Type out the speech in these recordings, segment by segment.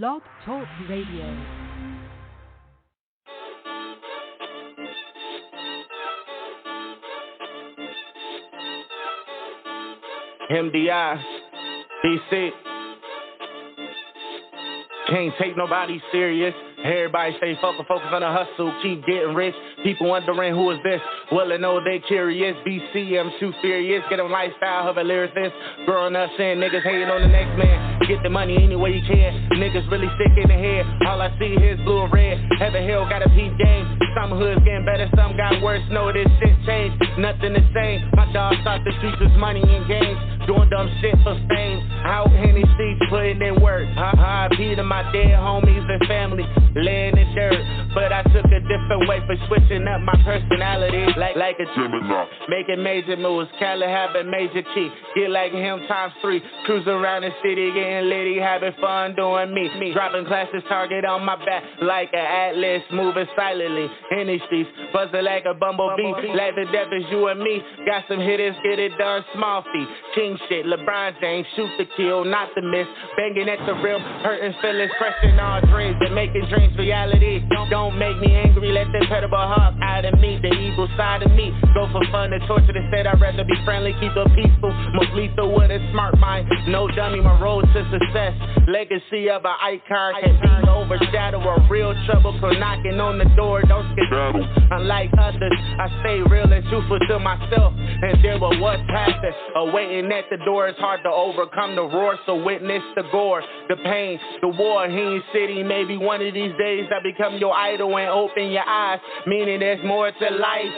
Blog Talk Radio. MDI, DC. Can't take nobody serious. Everybody stay focused on the hustle, keep getting rich. People wondering who is this? Well, I know they curious. BC, I'm too furious. Get them lifestyle of a lyricist. Growing up saying niggas hating on the next man. Get the money any way you can. Niggas really sick in the head. All I see is blue and red. Heaven Hill got a peep game. Some hoods getting better, some got worse. No, this shit changed. Nothing the same. My dog thought the streets was money and games. Doing dumb shit for fame. Out in these streets putting in work. R.I.P. to my dead homies and family. Laying in dirt. But I took a different way for switching up my personality. Like a Gemini. Making major moves. Cali having major key. Get like him ×3. Cruising around the city getting litty. Having fun doing me. Dropping classes target on my back. Like an atlas. Moving silently in these streets. Buzzing like a bumblebee. Like the death is you and me. Got some hitters. Get it done. Small feet. King shit. LeBron James. Shoot the kill. Not the miss. Banging at the rim. Hurting feelings. Crushing all dreams. And making dreams reality. Don't make me angry. Let the incredible heart out of me. The evil side of me. Go for fun and torture. Instead I'd rather be friendly. Keep it peaceful. Most lethal with a smart mind. No dummy. My road to success. Legacy of an icon. Can be overshadowed. A real trouble. For knocking on the door. Don't skedaddle. Unlike others. I stay real and truthful to myself. And deal with what's happened. Waiting at the door. It's hard to overcome the roar. So witness the gore. The pain. The war. Heen City. Maybe one of these days I become your idol and open your eyes. Meaning there's more to life.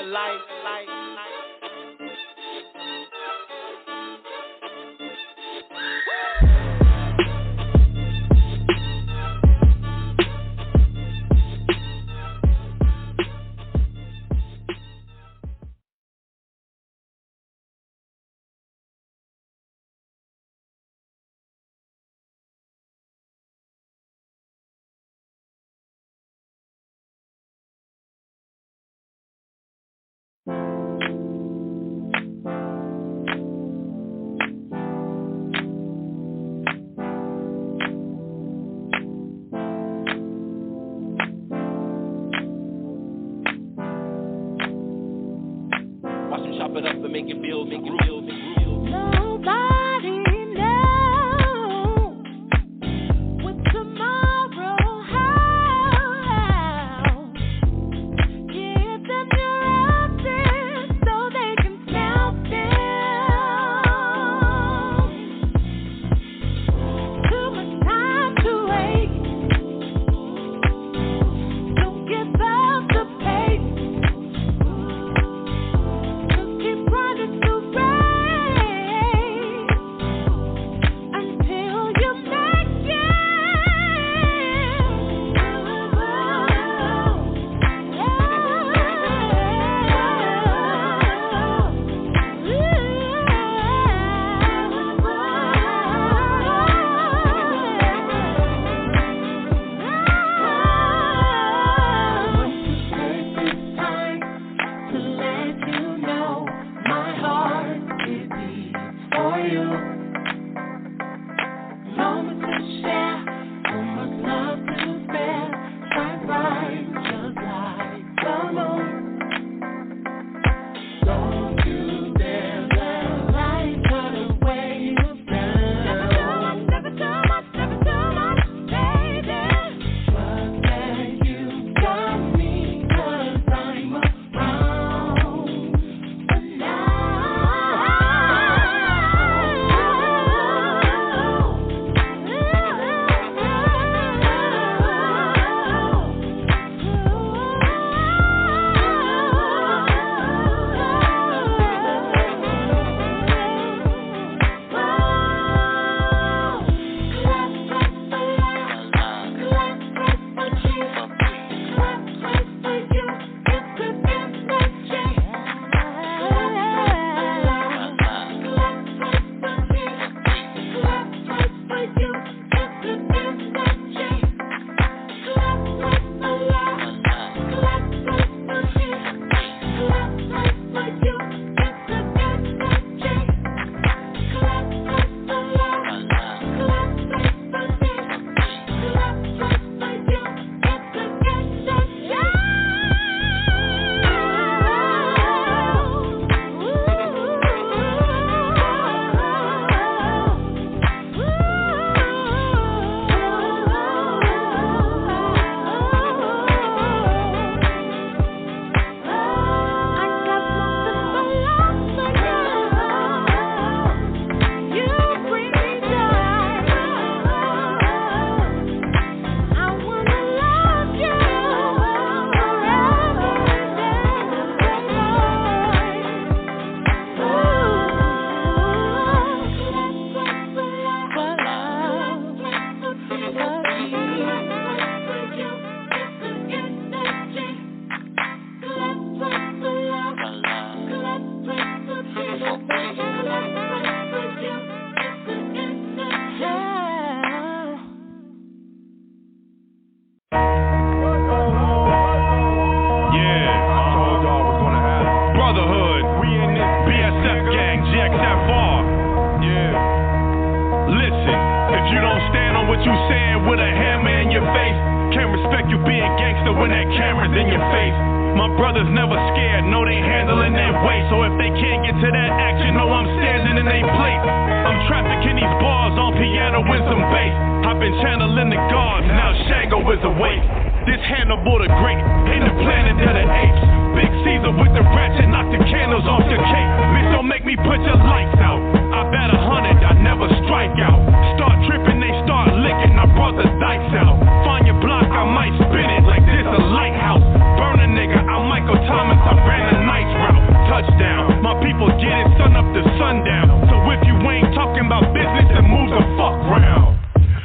when that camera's in your face. My brothers never scared, know they handling their weight. So if they can't get to that action, know I'm standing in their place. I'm trafficking these bars on piano with some bass. I've been channeling the gods, now Shango is awake. This Hannibal the Great, ain't the planet of the apes. Big Caesar with the ratchet, knock the candles off your cake. Bitch, don't make me put your lights out. I bet 100, I never strike out. Start tripping, they start licking, I brought the dice out. Find your block, I might spin it like this a lighthouse. Burn a nigga, I'm Michael Thomas, I ran a nice route. Touchdown, my people get it sun up to sundown. So if you ain't talking about business, then move the fuck round.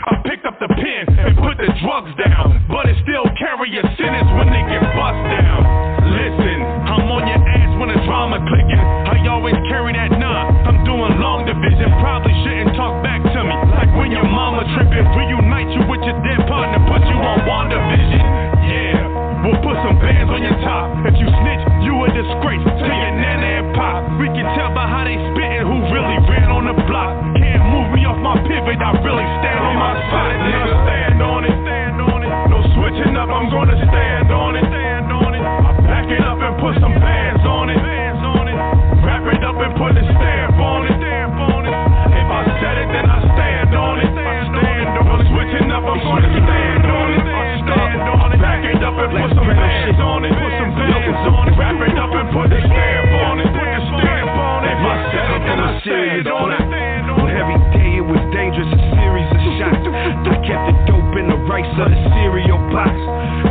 I picked up the pen and put the drugs down, but it still carry a sentence when they get bust down. Listen, I'm on your ass when the drama clicking. I always carry that 9. I'm doing long division. Probably shouldn't talk back to me like when your mama tripping. Reunite you with your dead partner, put you on WandaVision. Yeah, we'll put some bands on your top. If you snitch, you a disgrace to your nana and pop. We can tell by how they spitting who really ran on the block. Can't move me off my pivot, I really stand on my side, nigga. Stand on it, stand on it. No switching up, I'm gonna stand on it, stand on it. I back it up and put some bands on it, bands on it. Wrap it up and put a stamp on it, stamp on it. If I said it, then I stand on it, stand on it. Switching up, I'm gonna stand on it, stand on it. Back it up and put some bands on it, put some bands on it. Wrap it up and put a stamp on it, put a stamp on it. If I said it, then I stand on it, stand on it. Every day it was dangerous, a series of shots. I kept the dope in the rice of the cereal box.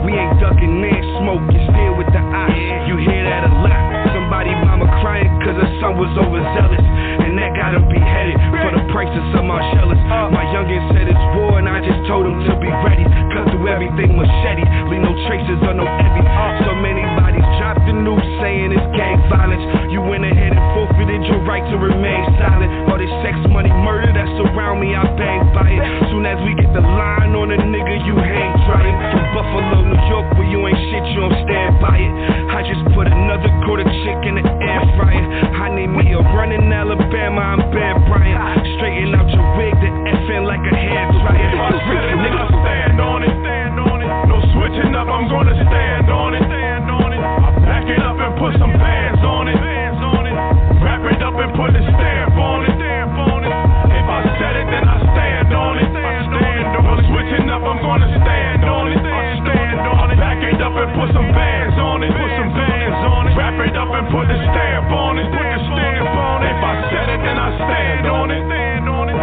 We ain't ducking in smoke, you still with the ox. You hear that a lot. Somebody mama crying cause her son was overzealous, and that got him beheaded for the price of some Marcellus. My youngin' said it's war and I just told him to be ready. Cut through everything machete, leave no traces or no envy. So many bodies dropped the news saying it's gang violence. You went ahead and forfeited your right to remain silent. All this sex, money, murder that surround me, I bang by it. Soon as we get the line on a nigga, you hang trying. From Buffalo, New York, where you ain't shit, you don't stand by it. I just put another quarter chick in the air fryer. I need me a run in Alabama, I'm Ben Bryant. Straighten out your wig, the FN like a hair dryer. Nigga, stand on it, stand on it. No switching up, I'm gonna stand on it, stand on it. I back it up and put some bands on it, bands on it. Wrap it up and put a stamp on it, stamp on it. If I said it, then I stand on it, stand on it. Switching up, I'm gonna stand on it, stand on it. Back it up and put some bands on it, put some bands on it. Wrap it up and put a stamp on it, put a stamp on it. If I said it, then I stand on it, stand on it.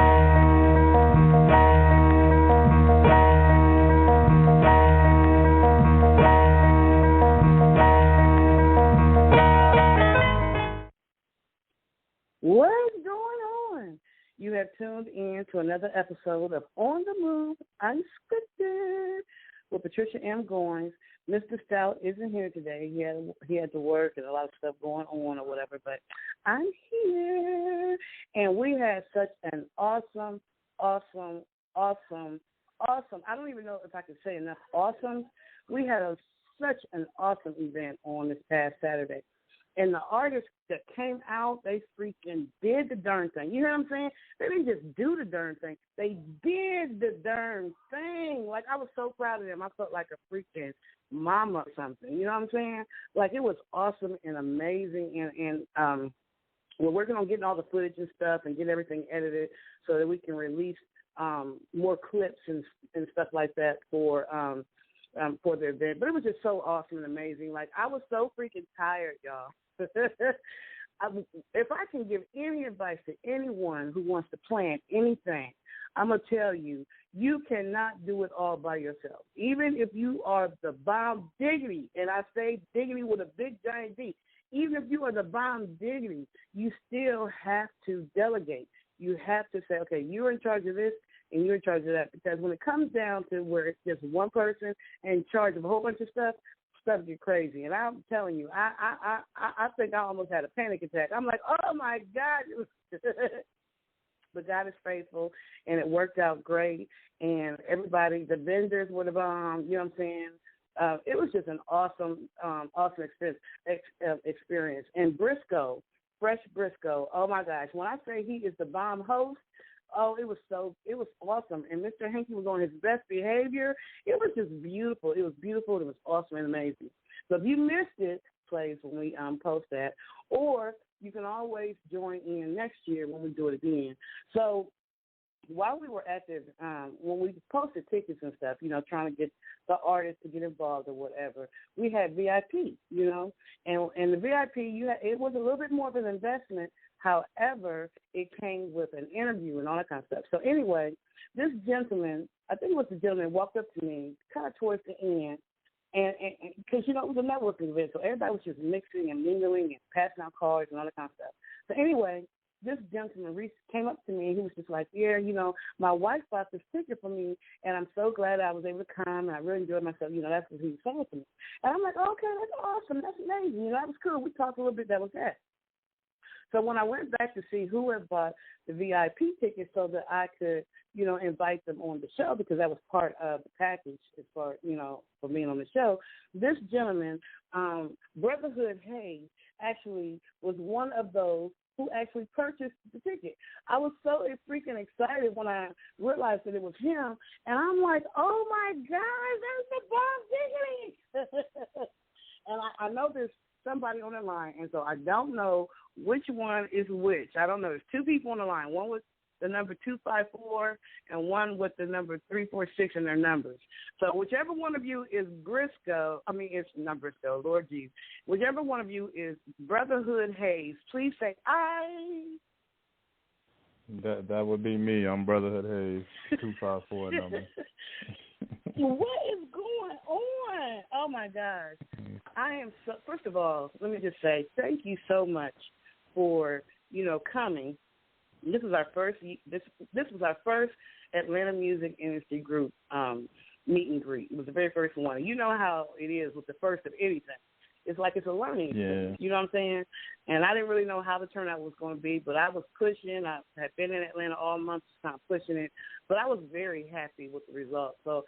What's going on? You have tuned in to another episode of On the Move, Unscripted, with Patricia M. Goins. Mr. Stout isn't here today. He had to work and a lot of stuff going on or whatever, but I'm here. And we had such an awesome, I don't even know if I can say enough awesome. We had such an awesome event on this past Saturday. And the artists that came out, they freaking did the darn thing. You know what I'm saying? They didn't just do the darn thing. They did the darn thing. Like, I was so proud of them. I felt like a freaking mama or something. You know what I'm saying? Like, it was awesome and amazing. And we're working on getting all the footage and stuff and get everything edited so that we can release more clips and stuff like that for the event. But it was just so awesome and amazing. Like, I was so freaking tired, y'all. If I can give any advice to anyone who wants to plan anything, I'm going to tell you, you cannot do it all by yourself. Even if you are the bomb diggity, and I say diggity with a big giant D, even if you are the bomb diggity, you still have to delegate. You have to say, okay, you're in charge of this and you're in charge of that. Because when it comes down to where it's just one person in charge of a whole bunch of stuff get crazy. And I'm telling you, I think I almost had a panic attack. I'm like, oh, my God. But God is faithful, and it worked out great. And everybody, the vendors were the bomb, you know what I'm saying? It was just an awesome experience. And Briscoe, Fresh Briscoe, oh, my gosh. When I say he is the bomb host, Oh, it was awesome. And Mr. Hankey was on his best behavior. It was just beautiful. It was beautiful. It was awesome and amazing. So if you missed it, please, when we post that, or you can always join in next year when we do it again. So while we were at this, when we posted tickets and stuff, trying to get the artists to get involved or whatever, we had VIP, and the VIP, it was a little bit more of an investment. However, it came with an interview and all that kind of stuff. So anyway, this gentleman, I think it was the gentleman, walked up to me kind of towards the end, and because, it was a networking event, so everybody was just mixing and mingling and passing out cards and all that kind of stuff. So anyway, this gentleman came up to me, and he was just like, yeah, my wife bought this ticket for me, and I'm so glad I was able to come, and I really enjoyed myself. That's what he was saying to me. And I'm like, okay, that's awesome. That's amazing. That was cool. We talked a little bit. That was that. So when I went back to see who had bought the VIP ticket so that I could, invite them on the show, because that was part of the package as far, for being on the show, this gentleman, Brotherhood Haze, actually was one of those who actually purchased the ticket. I was so freaking excited when I realized that it was him, and I'm like, oh my God, there's the bomb ticket! And I know there's somebody on the line, and so I don't know which one is which. I don't know. There's two people on the line. One with the number 254 and one with the number 346 in their numbers. So whichever one of you is it's not Briscoe, Lord Jesus. Whichever one of you is Brotherhood Haze, please say aye. That would be me. I'm Brotherhood Haze, 254 number. What is going on? Oh my gosh. I am so, first of all, let me just say thank you so much for, coming. This was our first Atlanta Music Industry Group meet and greet. It was the very first one. You know how it is with the first of anything. It's like it's a learning experience. You know what I'm saying? And I didn't really know how the turnout was going to be, but I was pushing. I had been in Atlanta all month, just kind of pushing it. But I was very happy with the results. So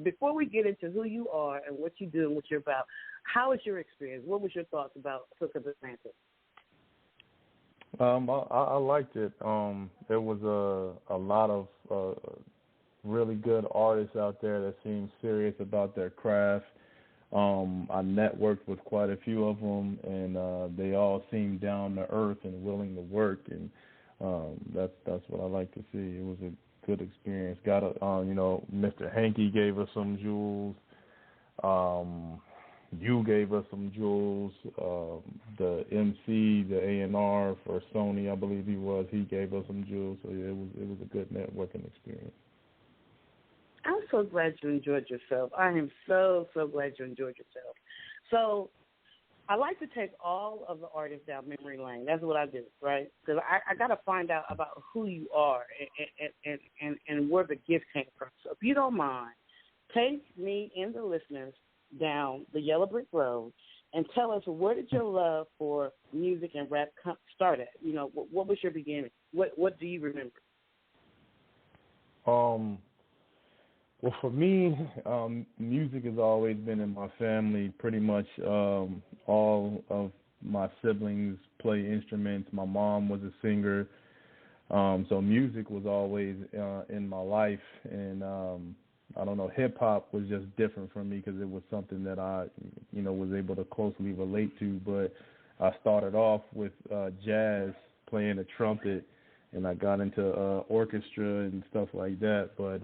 before we get into who you are and what you do and what you're about, how was your experience? What was your thoughts about Cook of Atlanta? I liked it. There was a lot of really good artists out there that seemed serious about their craft. I networked with quite a few of them, and they all seemed down to earth and willing to work, and that's what I like to see. It was a good experience. Mr. Hankey gave us some jewels. You gave us some jewels. The MC, the A&R for Sony, I believe he gave us some jewels. So yeah, it was a good networking experience. I'm so glad you enjoyed yourself. I am so glad you enjoyed yourself. So I like to take all of the artists down memory lane. That's what I do, right? Because I got to find out about who you are and where the gift came from. So if you don't mind, take me and the listeners down the yellow brick road and tell us, where did your love for music and rap start at? What was your beginning? What do you remember? Well, for me, music has always been in my family. Pretty much all of my siblings play instruments. My mom was a singer. So music was always in my life. And I don't know, hip-hop was just different for me because it was something that I, was able to closely relate to. But I started off with jazz, playing the trumpet, and I got into orchestra and stuff like that. But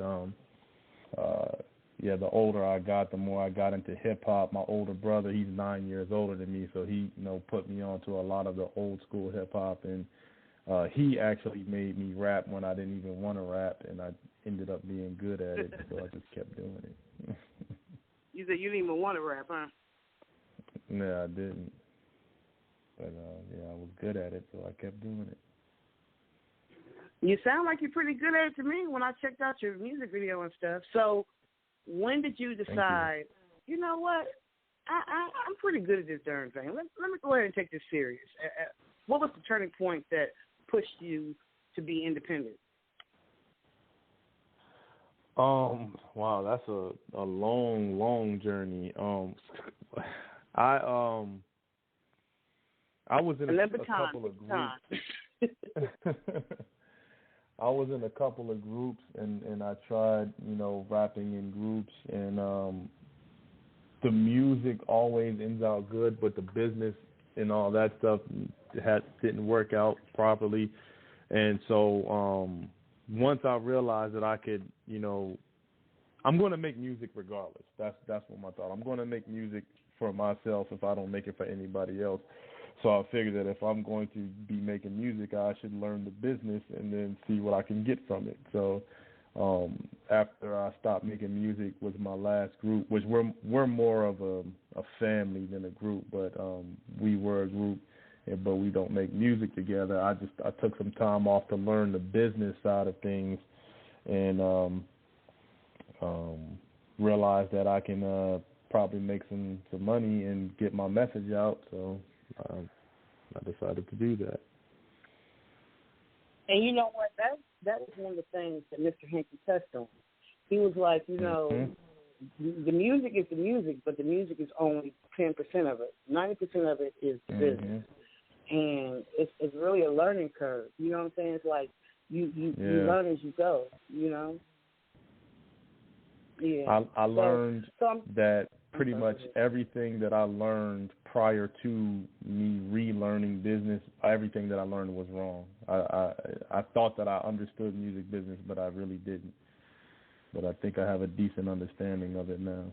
the older I got, the more I got into hip-hop. My older brother, he's 9 years older than me, so he, put me on to a lot of the old-school hip-hop, and he actually made me rap when I didn't even want to rap, and I ended up being good at it, so I just kept doing it. You said you didn't even want to rap, huh? No, I didn't. But, I was good at it, so I kept doing it. You sound like you're pretty good at it to me when I checked out your music video and stuff. So when did you decide, you know what, I'm pretty good at this darn thing. Let me go ahead and take this serious. What was the turning point that pushed you to be independent? Wow, that's a long journey. I was in a couple of groups. I was in a couple of groups, and I tried, rapping in groups, and the music always ends out good, but the business and all that stuff didn't work out properly. And so once I realized that I could, I'm going to make music regardless. That's what my thought. I'm going to make music for myself if I don't make it for anybody else. So I figured that if I'm going to be making music, I should learn the business and then see what I can get from it. So after I stopped making music was my last group, which we're more of a family than a group, but we were a group, but we don't make music together. I took some time off to learn the business side of things, and realized that I can probably make some money and get my message out. So I decided to do that. And you know what? That was one of the things that Mr. Hankey touched on. He was like, the music is the music, but the music is only 10% of it. 90% of it is the business. And it's really a learning curve. You know what I'm saying? It's like you learn as you go, Yeah. I learned that pretty much everything that I learned prior to me relearning business, everything that I learned was wrong. I thought that I understood music business, but I really didn't. But I think I have a decent understanding of it now.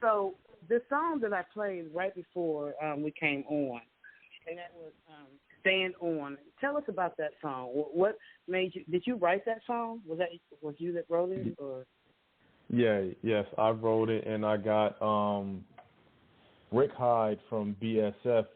So the song that I played right before we came on, and that was Stand On. Tell us about that song. What made you? Did you write that song? Was you that wrote it, or? Yes, I wrote it, and I got Rick Hyde from BSF,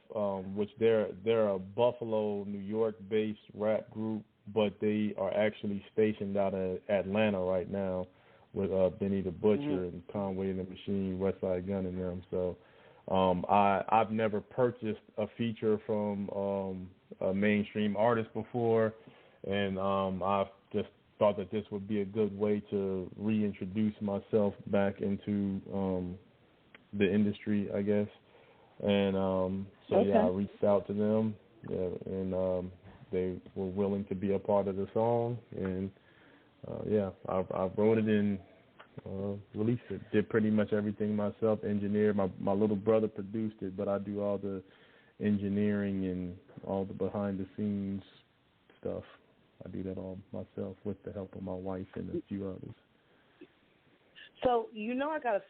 which they're a Buffalo, New York-based rap group, but they are actually stationed out of Atlanta right now with Benny the Butcher and Conway the Machine, Westside Gun, and them. So I've never purchased a feature from a mainstream artist before, and I've just thought that this would be a good way to reintroduce myself back into the industry, I guess. And I reached out to them, and they were willing to be a part of the song. And I wrote it and released it. Did pretty much everything myself. Engineered. My little brother produced it, but I do all the engineering and all the behind the scenes stuff. I do that all myself with the help of my wife and a few others. So, I got to,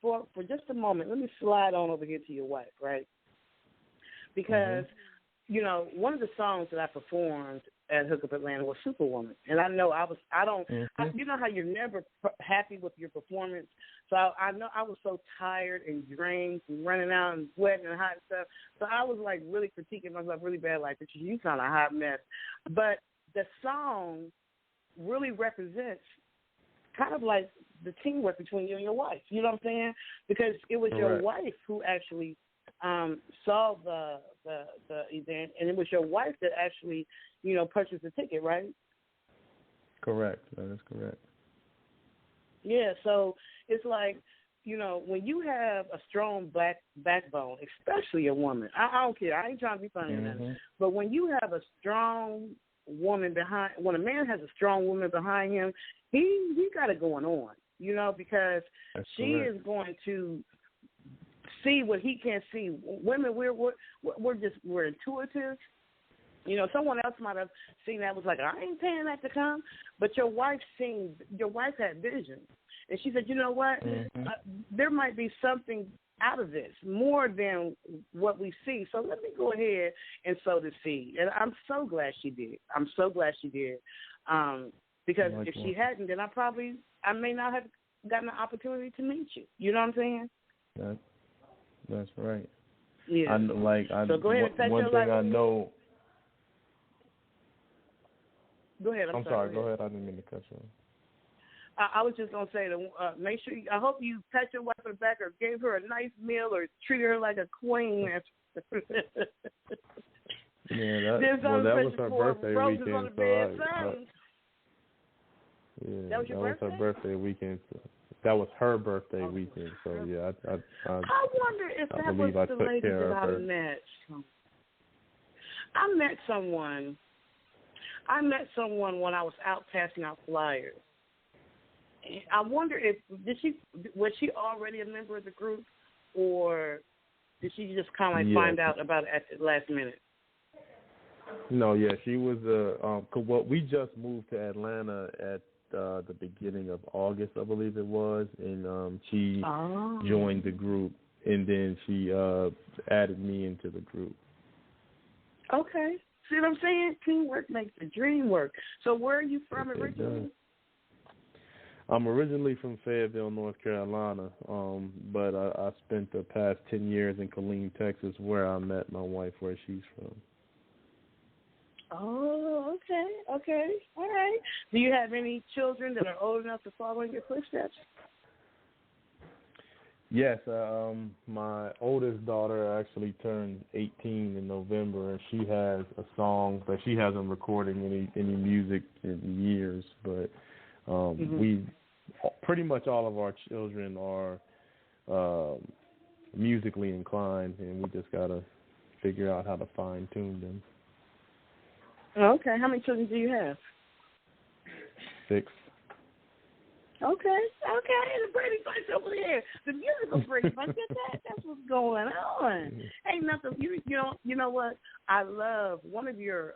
for just a moment, let me slide on over here to your wife, right? Because, one of the songs that I performed at Hookup Atlanta was Superwoman. And I know you know how you're never happy with your performance. So I know I was so tired and drained and running out and sweating and hot and stuff. So I was like really critiquing myself really bad, like, you sound a hot mess. But the song really represents kind of like the teamwork between you and your wife. You know what I'm saying? Because it was your wife who actually saw the event, and it was your wife that actually, purchased the ticket, right? Correct. That is correct. Yeah, so it's like, when you have a strong backbone, especially a woman, I don't care, I ain't trying to be funny or nothing, but when you have a strong woman when a man has a strong woman behind him, he got it going on, because she is going to see what he can't see. Women, we're intuitive. Someone else might have seen that, was like, I ain't paying that to come, but your wife had vision, and she said, you know what, there might be something out of this more than what we see. So let me go ahead and sow the seed. And I'm so glad she did. Because if she hadn't, then I may not have gotten an opportunity to meet you. You know what I'm saying? That's right. Yeah. So go ahead and touch one your thing life. I know. Go ahead. I'm sorry. Go ahead. I didn't mean to cut you off. I was just gonna say make sure. I hope you pat your wife on the back or gave her a nice meal or treated her like a queen. That was her birthday weekend. That was her birthday weekend. That was her birthday weekend. So I wonder if that was the lady that I met. I met someone when I was out passing out flyers. I wonder if was she already a member of the group, or did she just kind of like find out about it at the last minute? No, yeah, she was we just moved to Atlanta at the beginning of August, I believe it was, and she joined the group, and then she added me into the group. Okay. See what I'm saying? Teamwork makes the dream work. So where are you from originally? I'm originally from Fayetteville, North Carolina, but I spent the past 10 years in Killeen, Texas, where I met my wife, where she's from. Oh, okay. All right. Do you have any children that are old enough to follow in your footsteps? Yes, my oldest daughter actually turned 18 in November, and she has a song, but she hasn't recorded any music in years. But we pretty much all of our children are musically inclined, and we just gotta figure out how to fine tune them. Okay. How many children do you have? 6. Okay. The Brady Bunch over there, the musical Brady Bunch. That's what's going on. Ain't nothing. You know what? I love one of your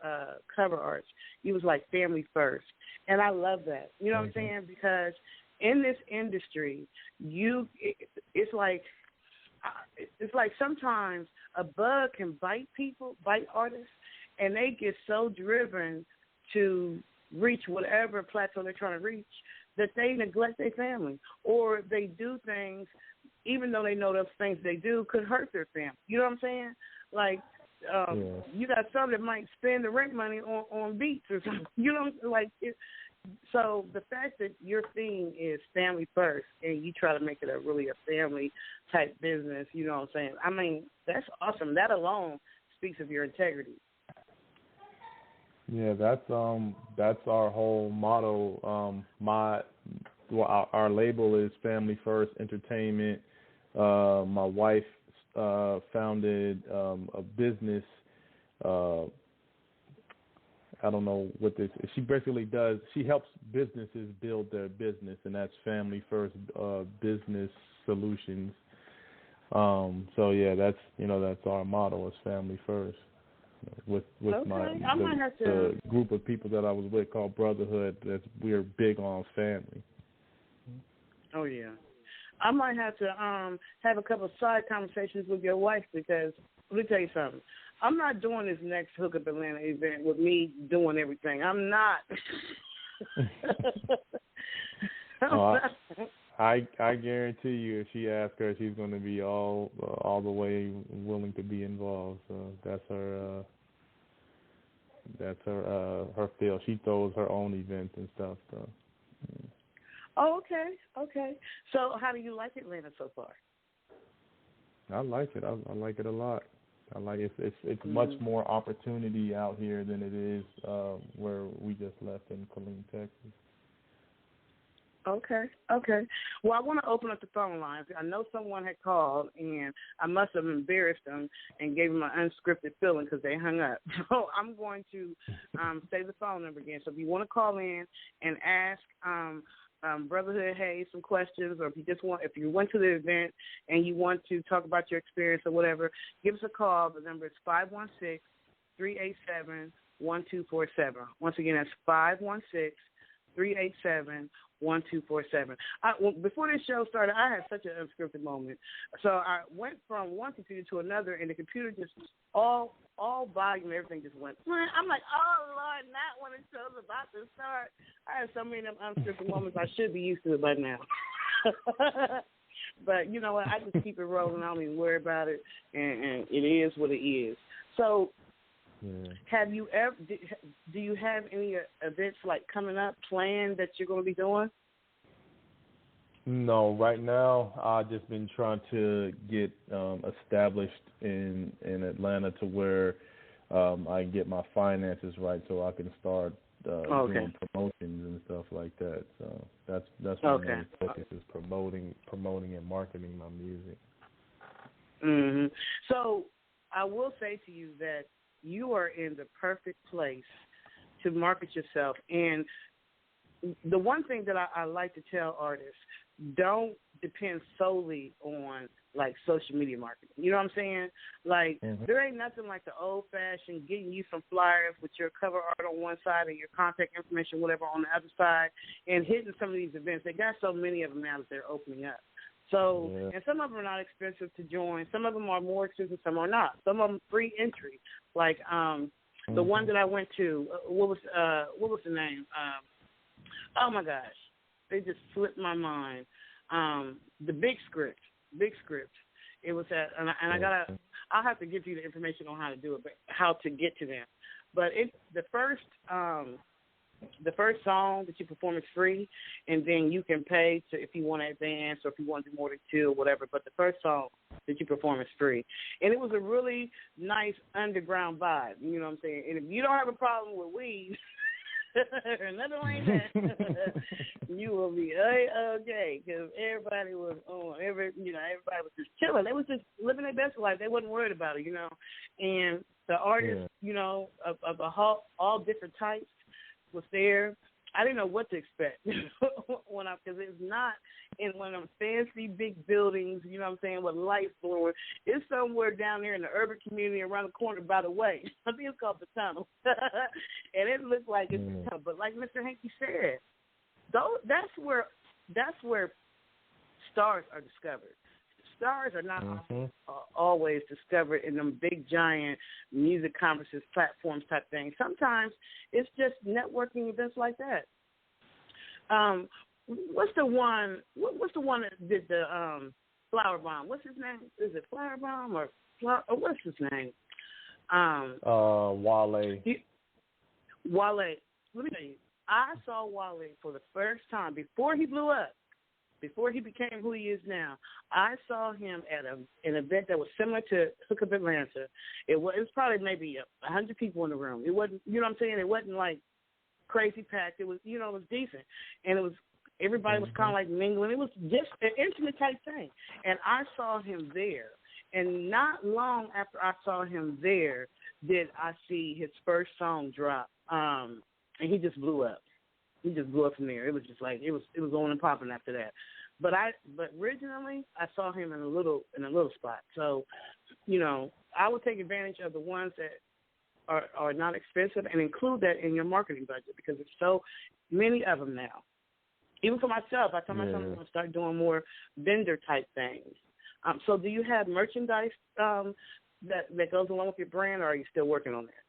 cover arts. You was like family first, and I love that. You know what I'm saying? Because in this industry, it's like sometimes a bug can bite artists, and they get so driven to reach whatever plateau they're trying to reach that they neglect their family, or they do things even though they know those things they do could hurt their family. You know what I'm saying? Like, you got some that might spend the rent money on beats or something. You know, like it. So the fact that your theme is family first and you try to make it really a family type business, you know what I'm saying? I mean, that's awesome. That alone speaks of your integrity. Yeah, that's our whole motto. Our label is Family First Entertainment. My wife founded a business. I don't know what this. She basically does. She helps businesses build their business, and that's Family First Business Solutions. So yeah, that's our motto is Family First. With the group of people that I was with called Brotherhood, we're big on family. Oh yeah, I might have to have a couple of side conversations with your wife, because let me tell you something. I'm not doing this next Hook Up Atlanta event with me doing everything. I'm not. I guarantee you, if she asks her, she's going to be all the way willing to be involved. So that's her feel. She throws her own events and stuff. So. Oh, okay. So how do you like Atlanta so far? I like it. I like it a lot. I like it. It's much more opportunity out here than it is where we just left in Killeen, Texas. Okay. Well, I want to open up the phone lines. I know someone had called, and I must have embarrassed them and gave them an unscripted feeling because they hung up. So I'm going to say the phone number again. So if you want to call in and ask Brotherhood Haze some questions, or if you went to the event and you want to talk about your experience or whatever, give us a call. The number is 516-387-1247. Once again, that's 516-387-1247. Before this show started, I had such an unscripted moment. So I went from one computer to another, and the computer just all volume, everything just went. I'm like, oh Lord, not when the show's about to start. I had so many of them unscripted moments. I should be used to it by now. But you know what? I just keep it rolling. I don't even worry about it, and it is what it is. So. Yeah. Have you ever? Do you have any events like coming up planned that you're going to be doing? No, right now I've just been trying to get established in Atlanta to where I can get my finances right, so I can start doing promotions and stuff like that. So that's my main focus is promoting and marketing my music. So I will say to you that you are in the perfect place to market yourself. And the one thing that I like to tell artists, don't depend solely on like social media marketing. You know what I'm saying? Like there ain't nothing like the old fashioned getting you some flyers with your cover art on one side and your contact information, whatever, on the other side, and hitting some of these events. They got so many of them now that they're opening up. So, and some of them are not expensive to join. Some of them are more expensive, some are not. Some of them free entry. Like the one that I went to, what was the name? Oh my gosh, they just slipped my mind. The Big Script. It was at, and I'll have to give you the information on how to do it, but how to get to them. But the first song that you perform is free, and then you can pay if you want to advance or if you want to do more than 2 or whatever. But the first song that you perform is free, and it was a really nice underground vibe. You know what I'm saying? And if you don't have a problem with weed or nothing like that, you will be okay, because everybody was on. Everybody was just chilling. They was just living their best life. They wasn't worried about it, And the artists, of all different types was there. I didn't know what to expect because it's not in one of them fancy big buildings, you know what I'm saying, with lights blowing. It's somewhere down there in the urban community around the corner, by the way. I think it's called the Tunnel. And it looked like it's a tunnel. But like Mr. Hanky said, that's where stars are discovered. Stars are not always discovered in them big, giant music conferences, platforms type things. Sometimes it's just networking events like that. What's the one that did the Flower Bomb? What's his name? Is it Flower Bomb or what's his name? Wale. Wale. Let me tell you, I saw Wale for the first time before he blew up. Before he became who he is now, I saw him at an event that was similar to Hookup Atlanta. It was probably maybe 100 people in the room. It wasn't, you know what I'm saying? It wasn't like crazy packed. It was, it was decent. And it was, everybody was kind of like mingling. It was just an intimate type thing. And I saw him there. And not long after I saw him there did I see his first song drop. And he just blew up. He just blew up from there. It was just like it was on and popping after that. But originally I saw him in a little spot. So, I would take advantage of the ones that are not expensive and include that in your marketing budget, because there's so many of them now. Even for myself, I told myself I'm going to start doing more vendor type things. So do you have merchandise that goes along with your brand, or are you still working on that?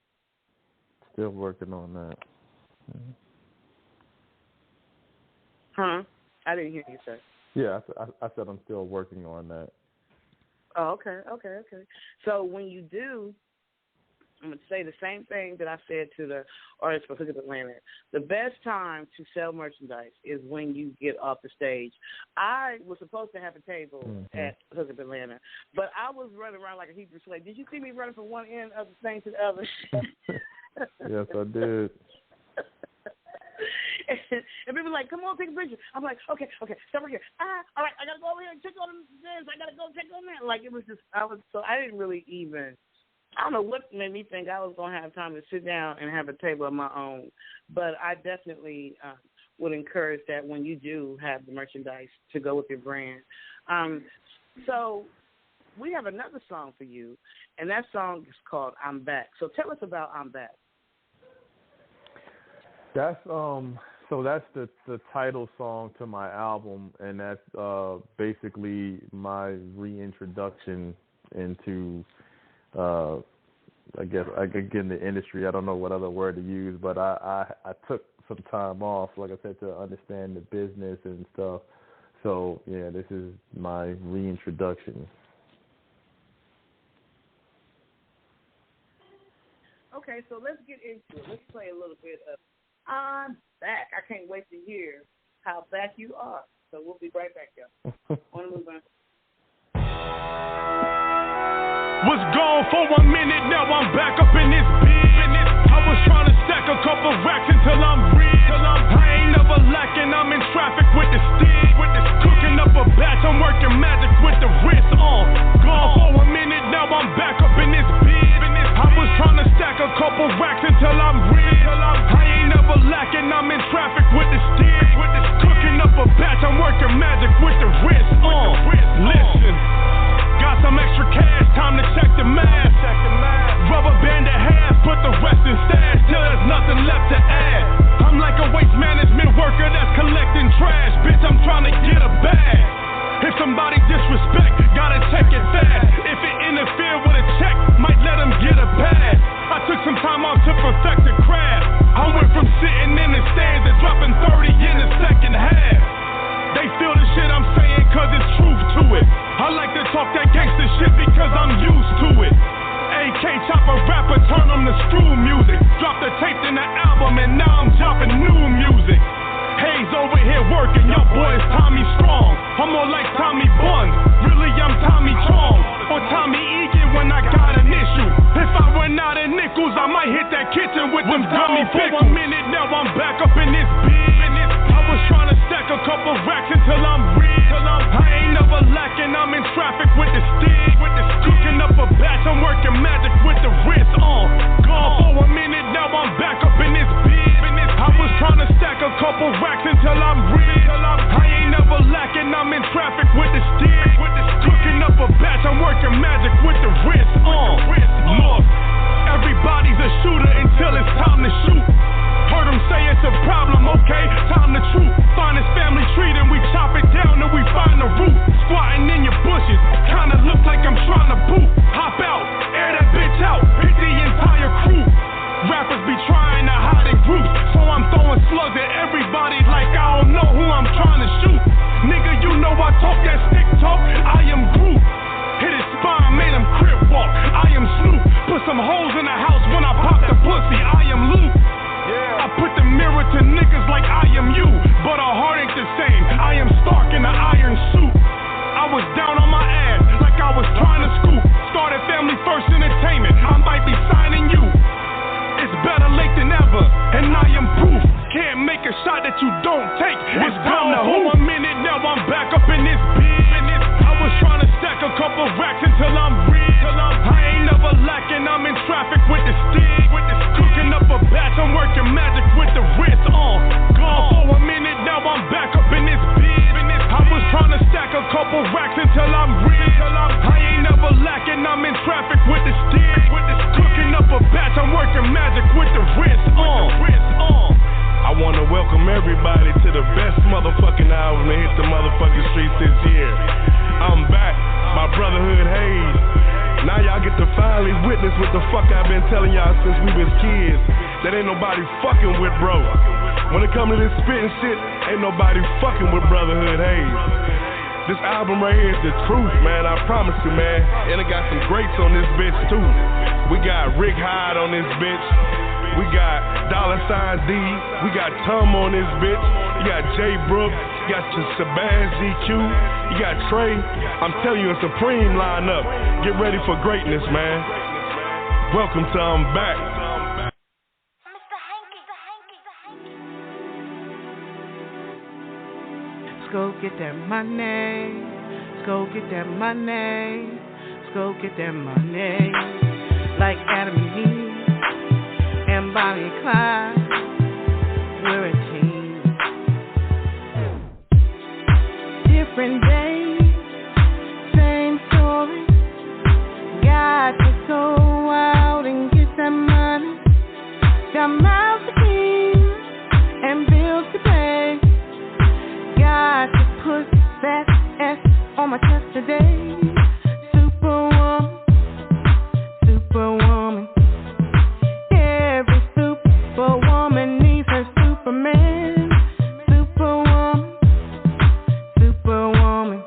Still working on that. Mm-hmm. Huh? I didn't hear you say. Yeah, I said I'm still working on that. Oh, okay. So when you do, I'm going to say the same thing that I said to the artists for Hookup Atlanta. The best time to sell merchandise is when you get off the stage. I was supposed to have a table at Hookup Atlanta, but I was running around like a Hebrew slave. Did you see me running from one end of the thing to the other? Yes, I did. And people were like, come on, take a picture. I'm like, okay, stop right here. All right, I got to go over here and check on this. I got to go check on that. Like, it was just, I didn't really even, I don't know what made me think I was going to have time to sit down and have a table of my own. But I definitely would encourage that when you do have the merchandise to go with your brand. So we have another song for you, and that song is called I'm Back. So tell us about I'm Back. That's that's the title song to my album, and that's basically my reintroduction into I guess in the industry. I don't know what other word to use, but I took some time off, like I said, to understand the business and stuff. So yeah, this is my reintroduction. Okay, so let's get into it. Let's play a little bit of I'm Back. I can't wait to hear how back you are. So we'll be right back, y'all. Want to move on? Was gone for 1 minute, now I'm back up in this business. I was trying to stack a couple racks until I'm rich. I ain't never lacking, I'm in traffic with the stick. Cooking up a batch, I'm working magic with the wrist on. Gone for 1 minute, now I'm back up in this business. I was trying to stack working, your boy is Tommy Strong. I'm more like Tommy Buns, really I'm Tommy Chong. Or Tommy Egan when I got an issue. If I run out of nickels, I might hit that kitchen with them gummy pickles. For a minute now, I'm back up in this bitch. I was trying to stack a couple racks until I'm rich. I ain't never lacking, I'm in traffic with the stick. Cooking up a batch, I'm working magic with the wrist on. Gone for a minute now, I'm back up in this bitch. I was trying to stack a couple racks until I'm rich. I ain't never lacking, I'm in traffic with the stick. Cooking up a batch, I'm working magic with the wrist on. Look, everybody's a shooter until it's time to shoot. Heard them say it's a problem, okay, time to truth. Find his family tree, then we chop it down and we find the root. Squatting in your bushes, kinda look like I'm trying to boot. Hop out, air that bitch out, hit the entire crew. Rappers be trying to hide in groups, so I'm throwing slugs at everybody like I don't know who I'm trying to shoot. Nigga, you know I talk that stick talk, I am Groot. Hit his spine, made him crip walk, I am Snoop. Put some holes in the house when I pop the pussy, I am Luke. I put the mirror to niggas like I am you, but our heart ain't the same. I am Stark in the iron suit. I was down on my ass like I was trying to scoop. Started Family First Entertainment, I might be signing you. It's better late than ever, and I am proof. Can't make a shot that you don't take. It's time to hold a minute, now I'm back up in this bitch. I was trying to stack a couple racks until I'm rich. I ain't never lacking, I'm in traffic with the stick. Cooking up a batch, I'm working magic with the wrist on. Gone for a minute, now I'm back up in this bitch. I was trying to stack a couple racks until I'm rich. I ain't never lacking, I'm in traffic with the stick. Cooking up a batch, I'm working magic with the wrist on. I wanna welcome everybody to the best motherfucking album to hit the motherfucking streets this year. I'm back, my Brotherhood Haze. Now y'all get to finally witness what the fuck I've been telling y'all since we was kids. That ain't nobody fucking with, bro. When it come to this spitting shit, ain't nobody fucking with Brotherhood Haze. This album right here is the truth, man, I promise you, man. And it got some greats on this bitch, too. We got Rick Hyde on this bitch. We got $D. We got Tom on this bitch. You got Jay Brooks. You got Shabazz GQ. You got Trey. I'm telling you, a supreme lineup. Get ready for greatness, man. Welcome to I'm Back. Let's go get that money. Let's go get that money. Let's go get that money. Like Adam and Eve and Bonnie and Clyde, we're a team. Different days, same story. Got to go out and get that money. Got mouths to feed and bills to pay. Got to put that S on my chest today. Superwoman, superwoman. Every superwoman needs her Superman. Superwoman, superwoman.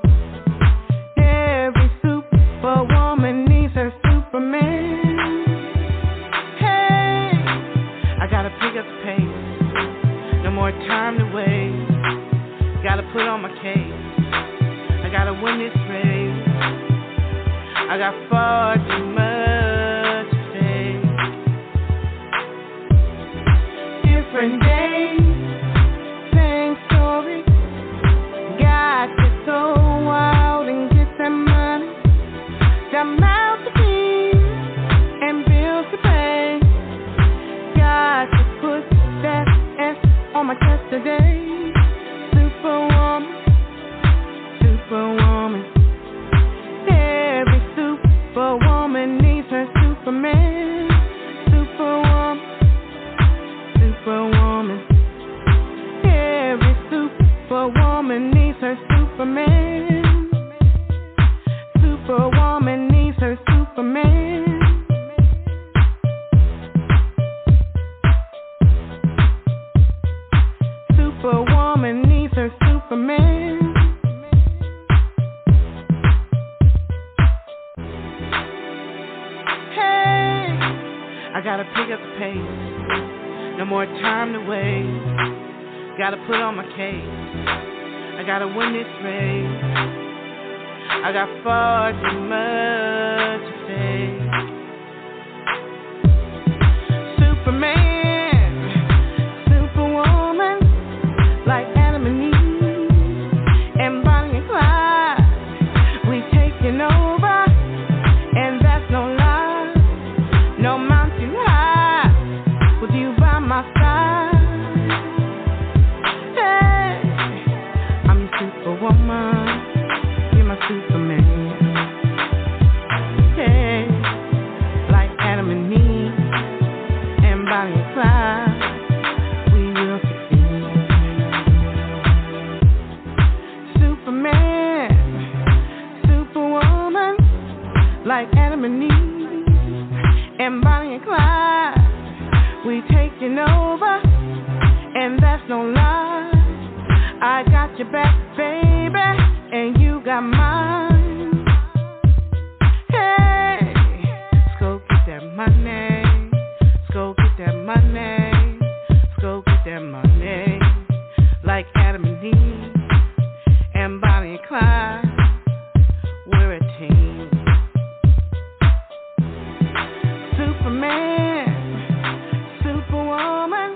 Every superwoman needs her Superman. Hey, I gotta pick up the pace. No more time to waste. Gotta put on my case. I gotta win this race. I got far too much to say. Different days, same story. Got to go out and get that money. Got mouths to feed and bills to pay. Got to put that S on my chest today. Superwoman, superwoman. Every superwoman needs her Superman. Superwoman, superwoman. Every superwoman needs her Superman. Superwoman needs her Superman. Superwoman needs her Superman. Hey, I gotta pick up the pace. No more time to waste. Gotta put on my case. I gotta win this race. I got far too much to say. Superman, Superwoman, like Adam and Eve, and Bonnie and Clyde, we taking over, and that's no lie. No mountain high, with you by my side. Hey, I'm a superwoman, you're my Superman. Hey, like Adam and Eve, and Bonnie and Clyde, we will succeed. Superman, Superwoman, like Adam and Eve, and Bonnie and Clyde, we taking over, and that's no lie. I got your back, baby, and you got mine. Hey, let's go get that money. Let's go get that money. Let's go get that money. Like Adam and Eve, and Bonnie and Clyde, we're a team. Superman, Superwoman,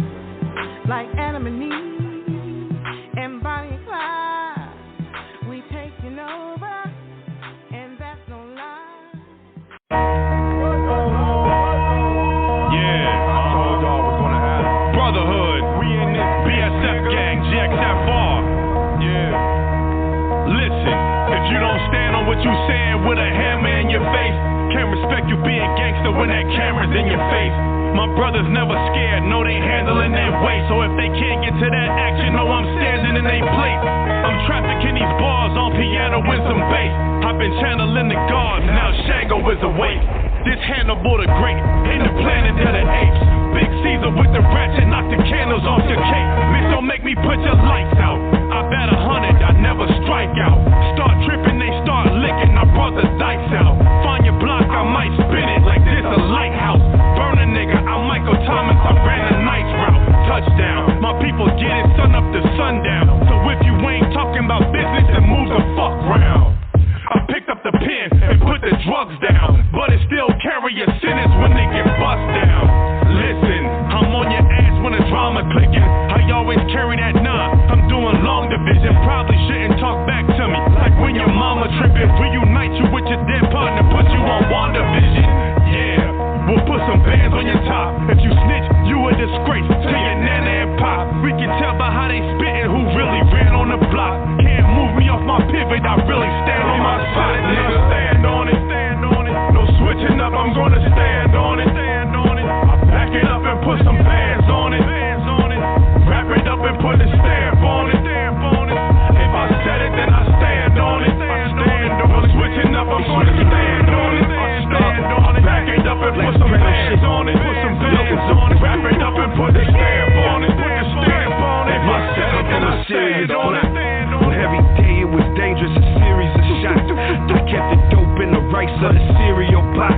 like Adam and Eve, and Bonnie and Clyde, we taking over, and that's no lie. Yeah, I told y'all what's gonna happen. Brotherhood, we in this BSF gang, GXFR. Yeah. Listen, if you don't stand on what you saying with a hammer in your face, can't respect you being gangster when that camera's in your face. My brothers never scared, know they handling their weight. So if they can't get to that action, know I'm standing in their place. I'm trafficking these bars on piano with some bass. I've been channeling the gods, now Shango is awake. This Hannibal the Great, in the planet of the apes. Big Caesar with the ratchet, knock the candles off your cake. Bitch, don't make me put your lights out. I bet 100, I never strike out. Start tripping, they start licking, I brought the dice out. Find your block, I might spin it like this a lighthouse. Burn a nigga, I'm Michael Thomas, I ran a nice route. Touchdown, my people get it sun up to sundown. So if you ain't talking about business, then move the fuck round. I picked up the pen and put the drugs down, but it still carry a sentence when they get bust down. Listen, I'm on your ass when the drama clicking. I always carry that 9. I'm doing long division. Probably shouldn't talk back to me like when your mama tripping. Reunite you with your dead partner, put you on WandaVision. Yeah, we'll put some bands on your top. If you snitch, you a disgrace to your nana and pop. We can tell by how they spittin' who really ran on the block. Can't move me off my pivot, I really stand on my side, nigga. Stand on it, stand on it. No switching up, I'm gonna stand on it, stand on it. I back it up and put some bands on it, bands on it. Wrap it up and put a stamp on it, stamp on it. If I said it, then I stand on it, stand on it. No switching up, I'm gonna stand on it, stand on it. Back it up and put some bands on it, put some bands on it. Wrap it up and put a stamp on it, put a stamp on it. If I said it, then I stand on it. Well, every day it was dangerous, a series of shots. I kept the dope in the rice of the cereal box.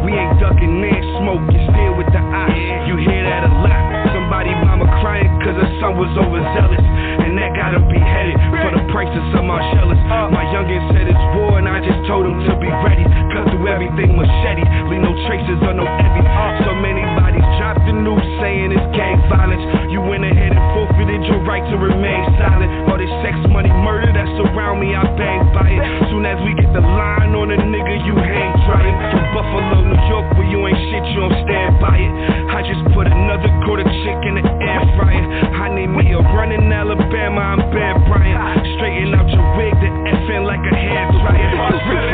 We ain't ducking in smoke, you still with the eye. You hear that a lot. Somebody mama crying cause her son was overzealous, and that got him beheaded for the price of some Marcellus. My youngin' said it's war and I just told him to be ready. Cut through everything machete, leave no traces or no envy. So many bodies dropped the news saying it's gang violence. You went ahead and forfeited your right to remain silent. All this sex, money, murder that surround me, I bang by it. Soon as we get the line on a nigga, you hang trying. From Buffalo, New York, where you ain't shit, you don't stand by it. I just put another quarter chick in the air fryer. I need me a run in Alabama, I'm Bear Bryant. Straighten out your wig, the FN like a hair dryer.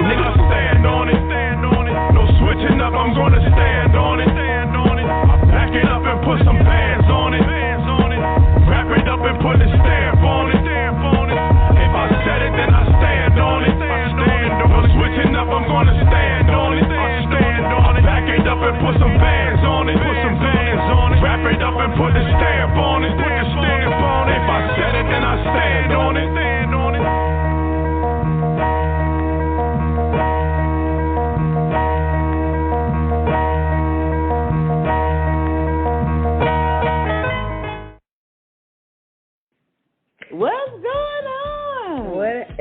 Nigga, stand on it, stand on it. No switching up, I'm gonna stand on it, stand on it. I back it up and put some bands on it, bands on it. Wrap it up and put a stamp on it, stamp on it. If I said it, then I stand on it, stand on it. No switching up, I'm gonna stand on it, stand on it. Back it up and put some bands on it, put some bands on it. Wrap it up and put a stamp on it, put a stamp on it. If I said it, then I stand on it.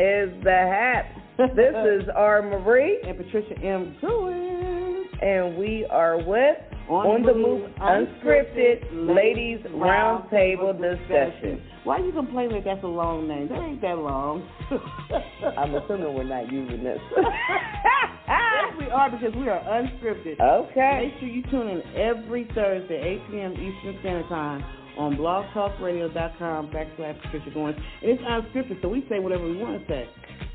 is the Hat. This is R. Marie. And Patricia M. Goins. And we are with On the Move Unscripted Ladies Roundtable Discussion. Why are you complaining that that's a long name? That ain't that long. I'm assuming we're not using this. Yes, we are, because we are unscripted. Okay. Make sure you tune in every Thursday, 8 p.m. Eastern Standard Time on blogtalkradio.com/Patricia Goins. And it's unscripted, so we say whatever we want to say.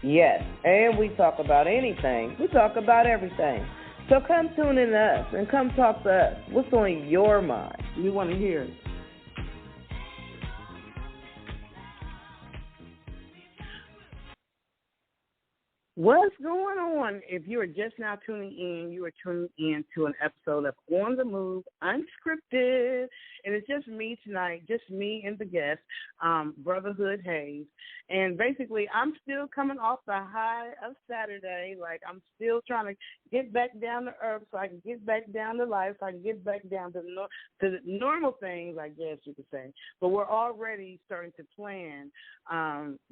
Yes, and we talk about anything. We talk about everything. So come tune in to us and come talk to us. What's on your mind? We want to hear it. What's going on? If you are just now tuning in, you are tuning in to an episode of On the Move Unscripted. And it's just me tonight, just me and the guest, Brotherhood Haze. And basically, I'm still coming off the high of Saturday. Like, I'm still trying to get back down to earth so I can get back down to life, so I can get back down to the normal things, I guess you could say. But we're already starting to plan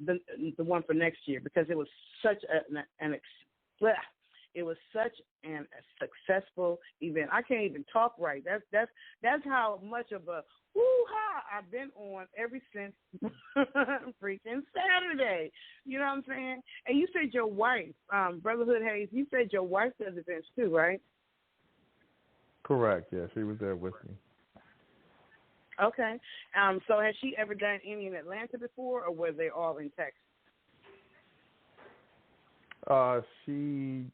the one for next year, because it was such a successful event. I can't even talk right. That's how much of a woo-ha I've been on ever since freaking Saturday. You know what I'm saying? And you said your wife, Brotherhood Haze, you said your wife does events too, right? Correct, yeah. She was there with me. Okay. So has she ever done any in Atlanta before, or were they all in Texas? She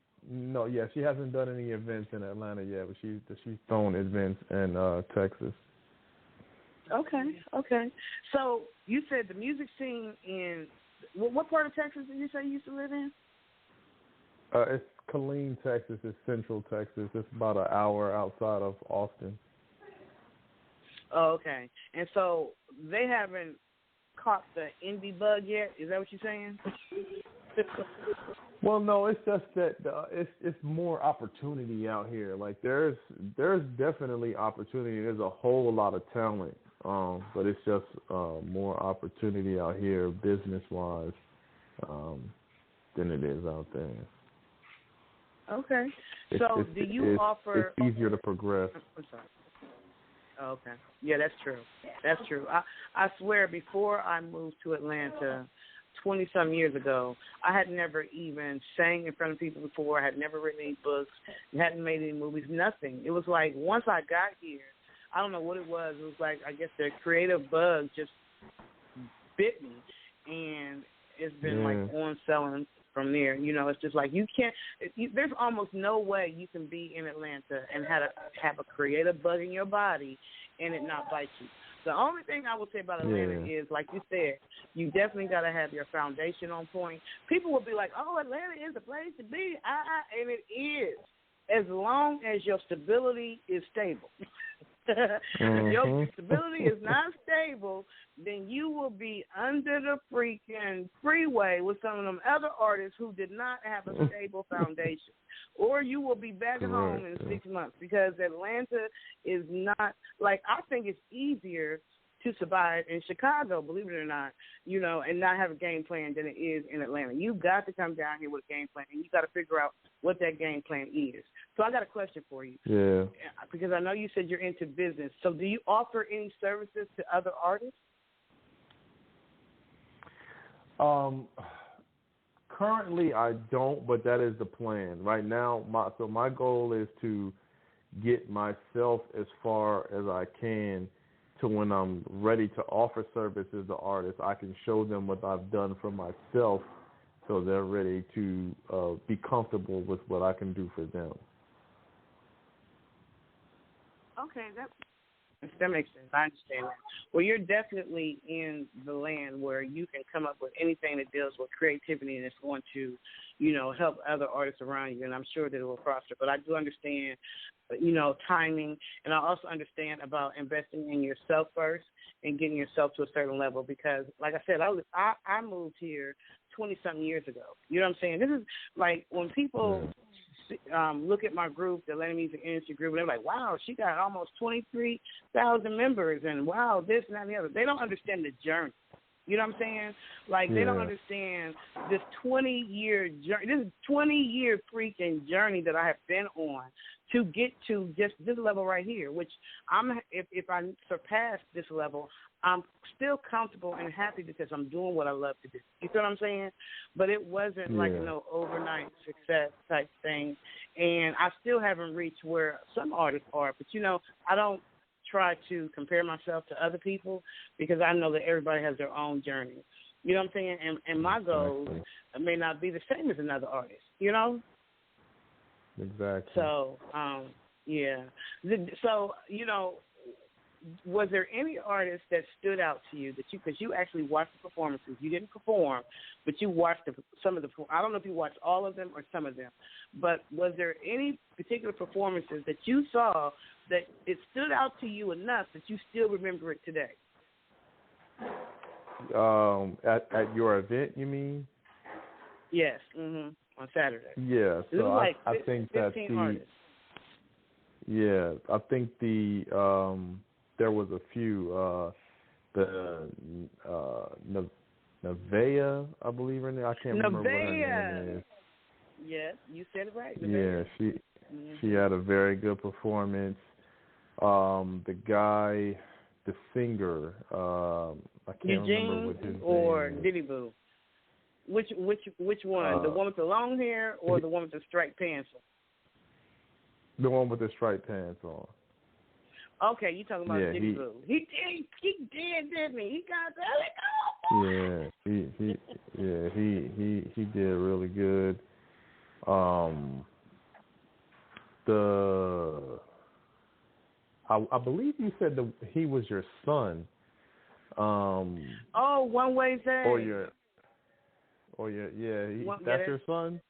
hasn't done any events in Atlanta yet, but she's thrown events in Texas. Okay. So you said the music scene in what part of Texas did you say you used to live in? It's Killeen, Texas. It's Central Texas. It's about an hour outside of Austin. Oh, okay. And so they haven't caught the indie bug yet? Is that what you're saying? Well, no, it's just that it's more opportunity out here. Like there's definitely opportunity. There's a whole lot of talent, but it's just more opportunity out here, business-wise, than it is out there. Okay. So do you offer? It's easier to progress. I'm sorry. Oh, okay. Yeah, that's true. That's true. I swear, before I moved to Atlanta 20-some years ago, I had never even sang in front of people before. I had never written any books, hadn't made any movies, nothing. It was like once I got here, I don't know what it was. It was like, I guess the creative bug just bit me, and it's been like on selling from there. You know, it's just like there's almost no way you can be in Atlanta and have a creative bug in your body and it not bite you. The only thing I would say about Atlanta is, like you said, you definitely got to have your foundation on point. People will be like, oh, Atlanta is the place to be. And it is, as long as your stability is stable. If your stability is not stable, then you will be under the freaking freeway with some of them other artists who did not have a stable foundation. Or you will be back at home in 6 months, because Atlanta is not, like, I think it's easier to survive in Chicago, believe it or not, you know, and not have a game plan than it is in Atlanta. You've got to come down here with a game plan, and you got to figure out what that game plan is. So I got a question for you. Yeah. Because I know you said you're into business. So do you offer any services to other artists? Currently, I don't, but that is the plan. Right now, my goal is to get myself as far as I can to when I'm ready to offer services to artists, I can show them what I've done for myself, so they're ready to be comfortable with what I can do for them. Okay, that makes sense. I understand that. Well, you're definitely in the land where you can come up with anything that deals with creativity and it's going to, you know, help other artists around you, and I'm sure that it will prosper. But I do understand, you know, timing, and I also understand about investing in yourself first and getting yourself to a certain level, because, like I said, I moved here 20-something years ago. You know what I'm saying? This is like when people look at my group, the Atlanta Music Industry Group, and they're like, wow, she got almost 23,000 members, and wow, this and that and the other. They don't understand the journey. You know what I'm saying? Like, they don't understand this 20-year journey, this 20-year freaking journey that I have been on to get to just this level right here, which if I surpass this level, I'm still comfortable and happy because I'm doing what I love to do. You feel what I'm saying? But it wasn't like no overnight success type thing. And I still haven't reached where some artists are. But, you know, I don't try to compare myself to other people because I know that everybody has their own journey. You know what I'm saying? And my goals may not be the same as another artist, you know? Exactly. So, yeah. So, you know, was there any artist that stood out to you that because you actually watched the performances, you didn't perform, but you watched some of the, I don't know if you watched all of them or some of them, but was there any particular performances that you saw that it stood out to you enough that you still remember it today? At your event, you mean? Yes, on Saturday. Yeah, so like I think that I think there was a few, the Nevaeh, I believe her name. I can't remember what her name is. Yes, you said it right. Nevaeh. Yeah, she had a very good performance. The guy, the singer, I can't remember what his name is. or Diddy Boo? Which one? The one with the long hair or the one with the striped pants on? The one with the striped pants on. Okay, you talking about Diddy Boo? He did, didn't he? He got that. He did really good. I believe you said he was your son. One Way Zay. That's your son?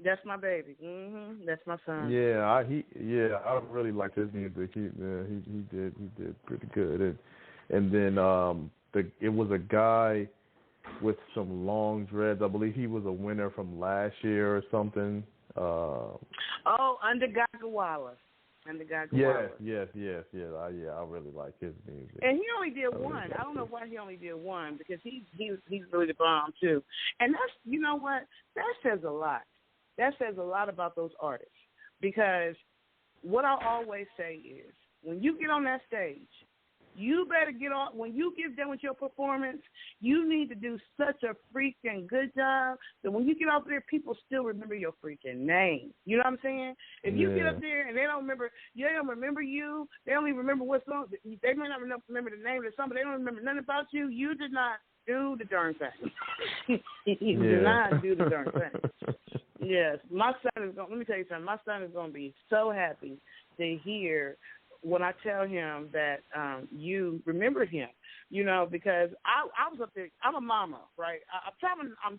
That's my baby. That's my son. I really liked his music. He did pretty good. And then it was a guy with some long dreads. I believe he was a winner from last year or something. Under Gagawala. Yes. I really like his music. And he only did one. I don't know why he only did one because he's really the bomb too. And that's, you know what? That says a lot. That says a lot about those artists because what I always say is when you get on that stage, you better get on. When you get done with your performance, you need to do such a freaking good job that when you get out there, people still remember your freaking name. You know what I'm saying? If you get up there and they don't remember you, they don't even remember what song. They may not remember the name of the song, but they don't remember nothing about you. You did not do the darn thing. You did not do the darn thing. Yes, my son is going. Let me tell you something. My son is going to be so happy to hear when I tell him that you remember him, you know, because I was up there. I'm a mama, right? I'm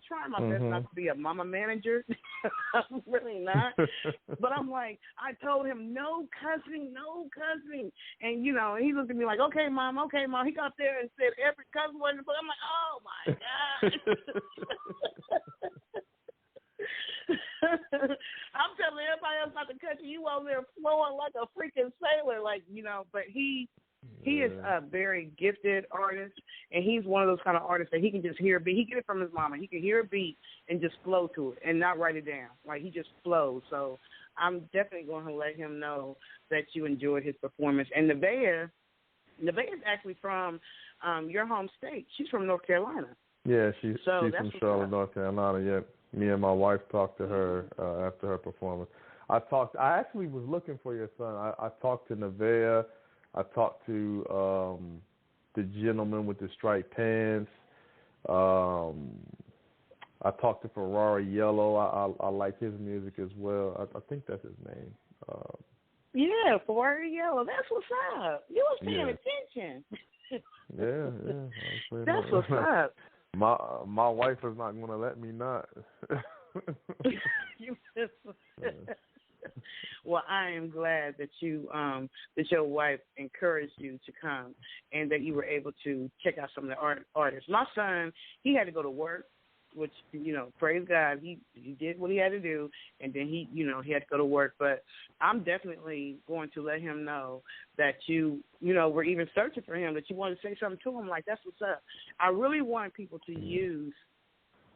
trying my best not to be a mama manager. I'm really not. But I'm like, I told him no cussing. And, you know, he looked at me like, okay, mom. He got up there and said every cuss word in the book. I'm like, oh, my God. I'm telling everybody else not to cut you over there flowing like a freaking sailor, like, you know, but he is a very gifted artist, and he's one of those kind of artists that he can just hear a beat. He get it from his mama. He can hear a beat and just flow to it and not write it down. Like, he just flows. So I'm definitely going to let him know that you enjoyed his performance. And Nevaeh is actually from your home state. She's from North Carolina. Yeah, she's from Charlotte, North Carolina. Yeah. Me and my wife talked to her after her performance. I actually was looking for your son. I talked to Nevaeh. I talked to the gentleman with the striped pants. I talked to Ferrari Yellow. I like his music as well. I think that's his name. Yeah, Ferrari Yellow. That's what's up. You was paying attention. Yeah. That's what's up. My wife is not going to let me not. Well, I am glad that that your wife encouraged you to come, and that you were able to check out some of the artists. My son, he had to go to work. And he was like, Mom, I got to go to work. And I was like, okay, Mom. And he got up there and said every cuss word in the book. I'm like, oh, my God. But I'm like, I told him no cussing. And, you know, he looked at me like, okay, Mom. He got up there and said every cuss word in the book. I'm like, oh, my God. which, praise God, he did what he had to do, and then he had to go to work. But I'm definitely going to let him know that you were even searching for him, that you wanted to say something to him, like, that's what's up. I really want people to use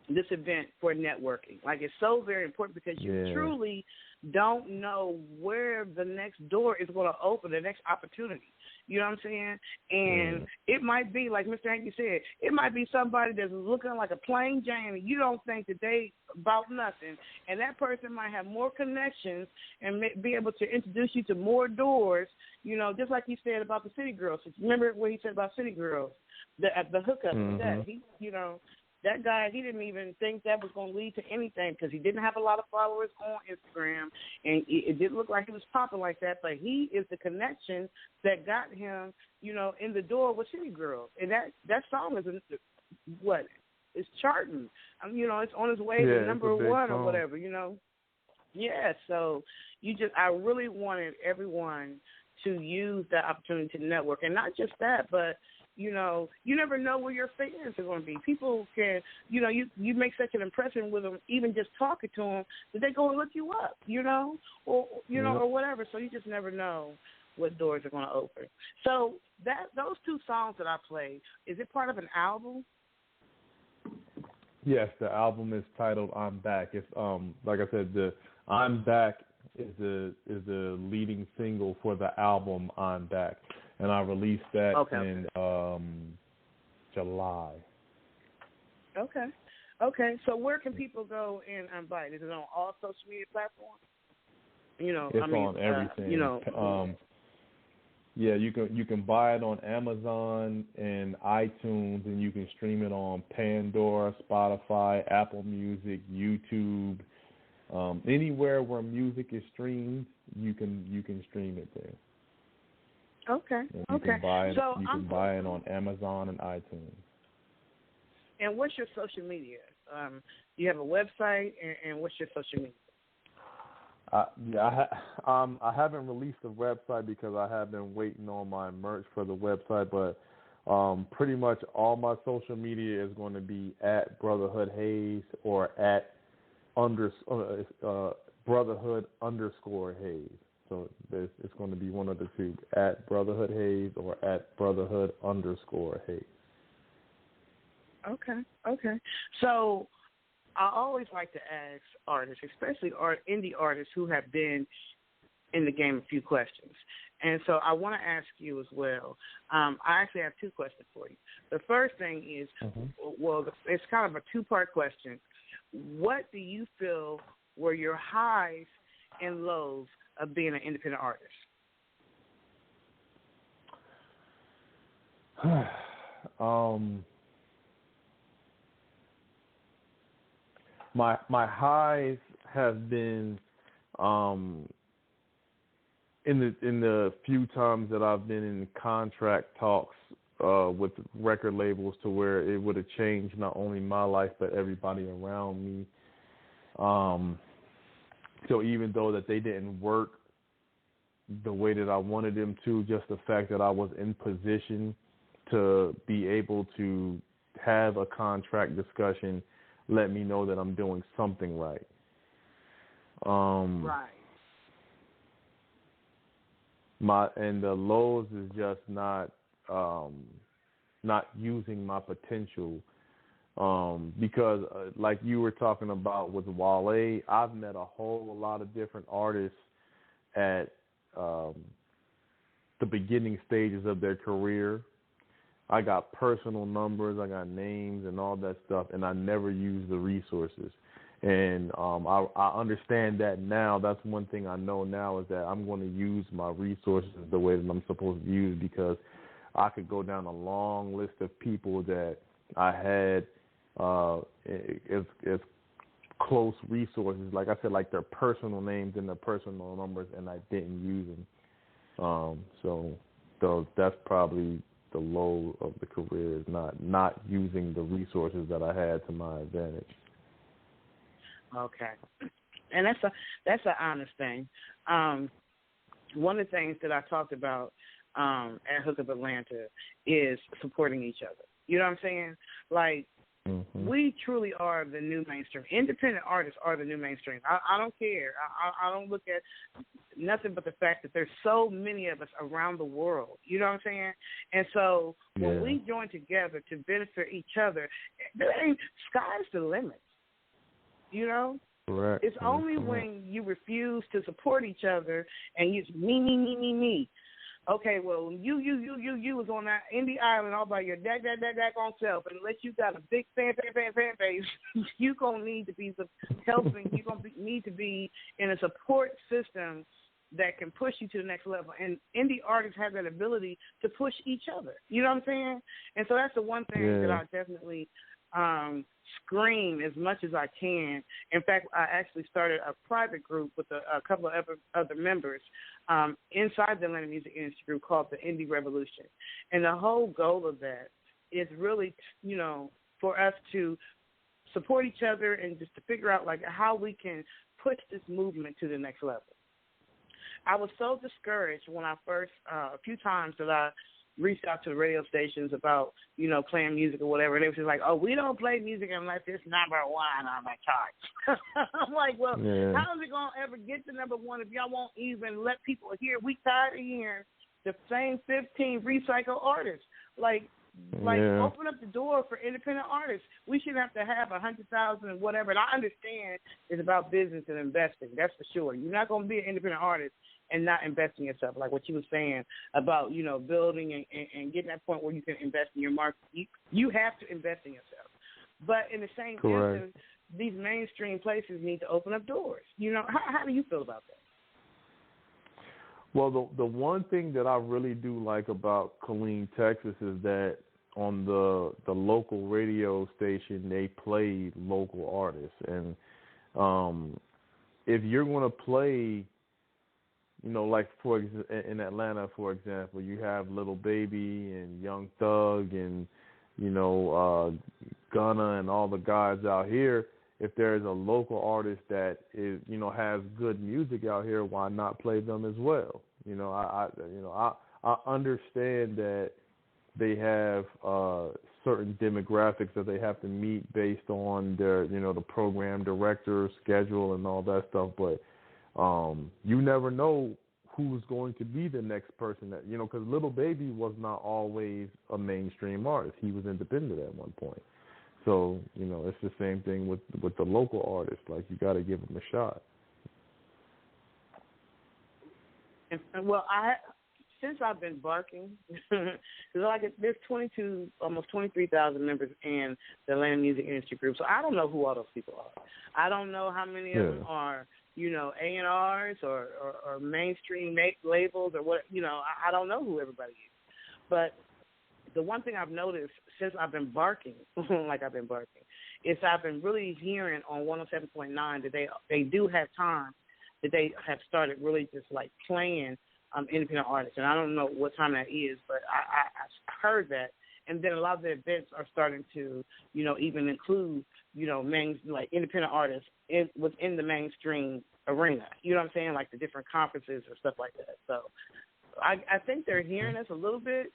this event for networking. Like, it's so very important because you truly don't know where the next door is going to open, the next opportunity. You know what I'm saying? And it might be, like Mr. Hankey said, it might be somebody that's looking like a plain Jane, and you don't think that they about nothing, and that person might have more connections and be able to introduce you to more doors, just like he said about the City Girls. Remember what he said about City Girls, the hookup with that. He, that guy, he didn't even think that was going to lead to anything because he didn't have a lot of followers on Instagram, and it didn't look like he was popping like that, but he is the connection that got him, in the door with City Girls. And that song is, it's charting. It's on its way to number one or whatever, Yeah, so I really wanted everyone to use that opportunity to network. And not just that, but you never know where your fans are going to be. People can, you make such an impression with them, even just talking to them, that they go and look you up, or whatever. So you just never know what doors are going to open. So those two songs that I played, is it part of an album? Yes, the album is titled "I'm Back." It's like I said, the "I'm Back" is the leading single for the album "I'm Back." And I released that in July. Okay. So where can people go and buy it? Is it on all social media platforms? It's on everything. You can buy it on Amazon and iTunes, and you can stream it on Pandora, Spotify, Apple Music, YouTube, anywhere where music is streamed. You can stream it there. Okay. You can buy it on Amazon and iTunes. And what's your social media? You have a website, and what's your social media? I haven't released the website because I have been waiting on my merch for the website, but pretty much all my social media is going to be at Brotherhood Haze or at Brotherhood _Haze. So it's going to be one of the two, at Brotherhood Haze or at Brotherhood _Haze. Okay. So I always like to ask artists, especially indie artists who have been in the game, a few questions. And so I want to ask you as well. I actually have two questions for you. The first thing is, it's kind of a two-part question. What do you feel were your highs and lows of being an independent artist? My highs have been in the few times that I've been in contract talks with record labels to where it would have changed not only my life but everybody around me. So even though that they didn't work the way that I wanted them to, just the fact that I was in position to be able to have a contract discussion let me know that I'm doing something right. Right. The lows is just not using my potential. Because like you were talking about with Wale, I've met a whole lot of different artists at the beginning stages of their career. I got personal numbers, I got names and all that stuff, and I never used the resources. And I understand that now. That's one thing I know now is that I'm going to use my resources the way that I'm supposed to use, because I could go down a long list of people that I had as close resources, like I said, like their personal names and their personal numbers, and I didn't use them. So that's probably the low of the career, is not using the resources that I had to my advantage. Okay, and that's an honest thing. One of the things that I talked about at Hookup Atlanta is supporting each other. You know what I'm saying? Like, we truly are the new mainstream. Independent artists are the new mainstream. I don't care. I don't look at nothing but the fact that there's so many of us around the world. You know what I'm saying? And so when we join together to benefit each other, sky's the limit. You know? Correct. It's only when you refuse to support each other and you me. Okay, well, you was on that indie island all by your daggone self, and unless you got a big fan base, you gonna need to be helping. You gonna need to be in a support system that can push you to the next level. And indie artists have that ability to push each other. You know what I'm saying? And so that's the one thing that I definitely scream as much as I can. In fact, I actually started a private group with a couple of other members inside the Atlanta music industry group called the Indie Revolution. And the whole goal of that is really, you know, for us to support each other and just to figure out like how we can push this movement to the next level. I was so discouraged when I first, a few times that I reached out to the radio stations about, you know, playing music or whatever. They were just like, oh, we don't play music unless it's number one on the charts. I'm like, well, how is it going to ever get to number one if y'all won't even let people hear? We tired of hearing the same 15 recycled artists. Like open up the door for independent artists. We shouldn't have to have 100,000 and whatever. And I understand it's about business and investing. That's for sure. You're not going to be an independent artist and not invest in yourself, like what you were saying about, you know, building and getting that point where you can invest in your market. You have to invest in yourself. But in the same instance, these mainstream places need to open up doors. You know, how do you feel about that? Well, the one thing that I really do like about Killeen, Texas is that on the local radio station, they play local artists. And if you're going to play, you know, like in Atlanta, for example, you have Little Baby and Young Thug and, you know, Gunna and all the guys out here. If there's a local artist that is, you know, has good music out here, why not play them as well? You know, I understand that they have certain demographics that they have to meet based on their, you know, the program director schedule and all that stuff, but you never know who's going to be the next person that, you know, because Little Baby was not always a mainstream artist. He was independent at one point. So, you know, it's the same thing with the local artists. Like, you got to give them a shot. Well, since I've been barking, because there's 22, almost 23,000 members in the Atlanta music industry group, so I don't know who all those people are. I don't know how many of them are, you know, A&Rs or mainstream labels or what, you know, I don't know who everybody is. But the one thing I've noticed since I've been barking, is I've been really hearing on 107.9 that they do have time that they have started really just like playing independent artists. And I don't know what time that is, but I heard that. And then a lot of the events are starting to, you know, even include, you know, like independent artists within the mainstream arena. You know what I'm saying? Like the different conferences or stuff like that. So I think they're hearing us a little bit,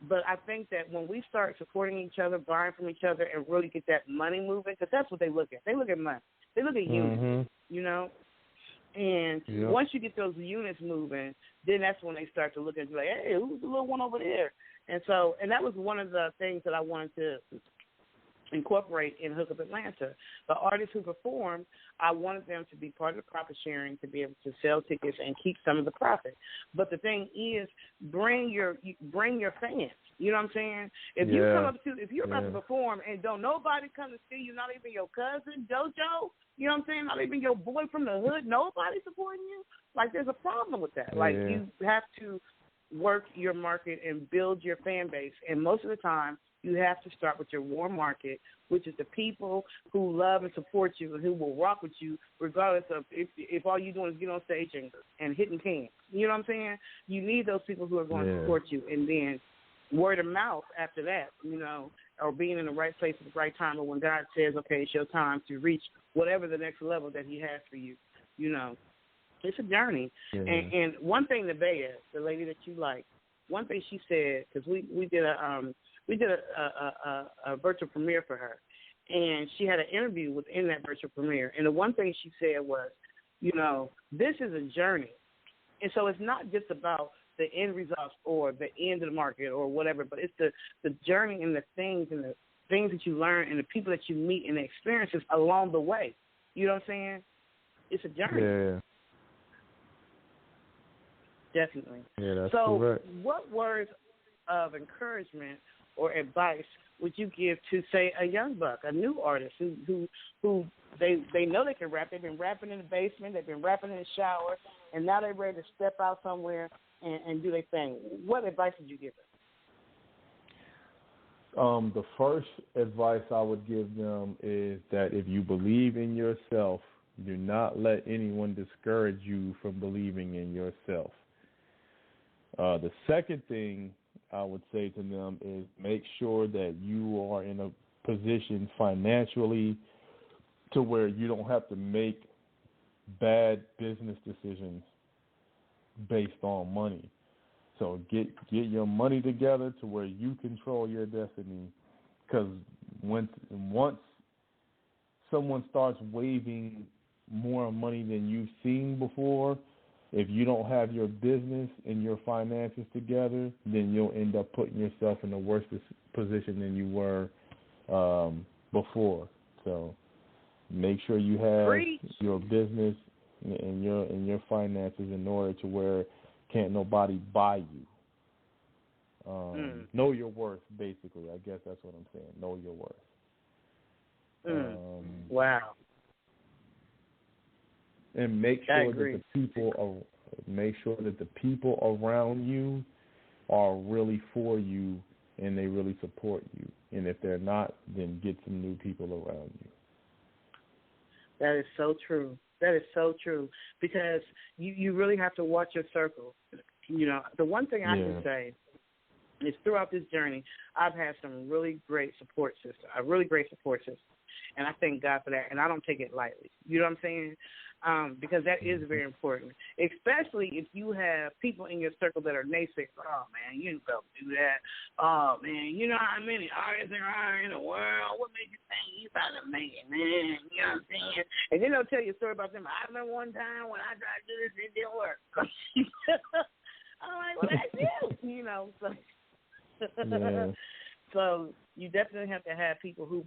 but I think that when we start supporting each other, buying from each other, and really get that money moving, because that's what they look at. They look at money. They look at units, you know? And once you get those units moving, then that's when they start to look at you like, hey, who's the little one over there? And so, and that was one of the things that I wanted to incorporate in Hook Up Atlanta. The artists who perform, I wanted them to be part of the profit sharing, to be able to sell tickets and keep some of the profit. But the thing is, bring your fans. You know what I'm saying? If you come up to, if you're about to perform and don't nobody come to see you, not even your cousin JoJo, you know what I'm saying? Not even your boy from the hood, nobody supporting you. Like, there's a problem with that. Like, you have to work your market and build your fan base. And most of the time, you have to start with your warm market, which is the people who love and support you and who will rock with you regardless of if all you're doing is get on stage and hitting cans. You know what I'm saying? You need those people who are going to support you. And then word of mouth after that, you know, or being in the right place at the right time, or when God says, okay, it's your time to reach whatever the next level that he has for you, you know. It's a journey. And one thing that Bea, the lady that you like, one thing she said, because we did a virtual premiere for her, and she had an interview within that virtual premiere. And the one thing she said was, you know, this is a journey. And so it's not just about the end results or the end of the market or whatever, but it's the journey and the things that you learn and the people that you meet and the experiences along the way. You know what I'm saying? It's a journey. Yeah. Definitely. Yeah, that's so correct. What words of encouragement or advice would you give to, say, a young buck, a new artist who they know they can rap? They've been rapping in the basement, they've been rapping in the shower, and now they're ready to step out somewhere and do their thing. What advice would you give them? The first advice I would give them is that if you believe in yourself, do not let anyone discourage you from believing in yourself. The second thing I would say to them is make sure that you are in a position financially to where you don't have to make bad business decisions based on money. So get your money together to where you control your destiny, because once someone starts waving more money than you've seen before, if you don't have your business and your finances together, then you'll end up putting yourself in a worse position than you were before. So make sure you have your business and your finances in order to where can't nobody buy you. Know your worth, basically. I guess that's what I'm saying. Know your worth. Wow. And make sure that the people around you are really for you and they really support you. And if they're not, then get some new people around you. That is so true. That is so true, because you really have to watch your circle. You know, the one thing I can say is throughout this journey, I've had some really great support system, and I thank God for that, and I don't take it lightly. You know what I'm saying? Because that is very important, especially if you have people in your circle that are naysayers. Oh, man, you don't do that. Oh, man, you know how many artists there are in the world? What made you think you about to make it, man? You know what I'm saying? And then they'll tell you a story about them. I remember one time when I tried to do this, it didn't work. I'm like, well, that's you. You know, so you definitely have to have people who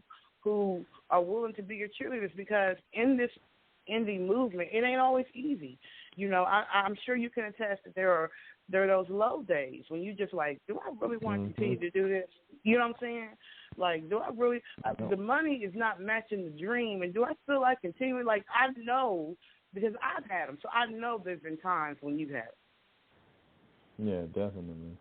are willing to be your cheerleaders, because in this indie movement, it ain't always easy. You know, I'm sure you can attest that there are those low days when you just like, do I really want to continue to do this? You know what I'm saying? Like, do I really, the money is not matching the dream, and do I feel like continuing? Like, I know, because I've had them, so I know there's been times when you've had it. Yeah, definitely.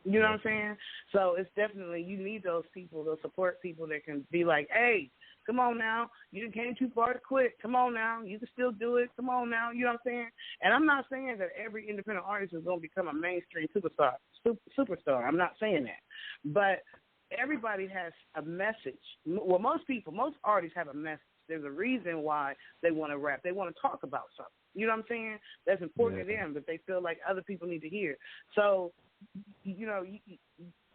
You know what I'm saying? So it's definitely, you need those people, those support people that can be like, hey, come on now. You came too far to quit. Come on now. You can still do it. Come on now. You know what I'm saying? And I'm not saying that every independent artist is going to become a mainstream superstar. I'm not saying that. But everybody has a message. Well, most artists have a message. There's a reason why they want to rap. They want to talk about something. You know what I'm saying? That's important to them that they feel like other people need to hear. So, you know,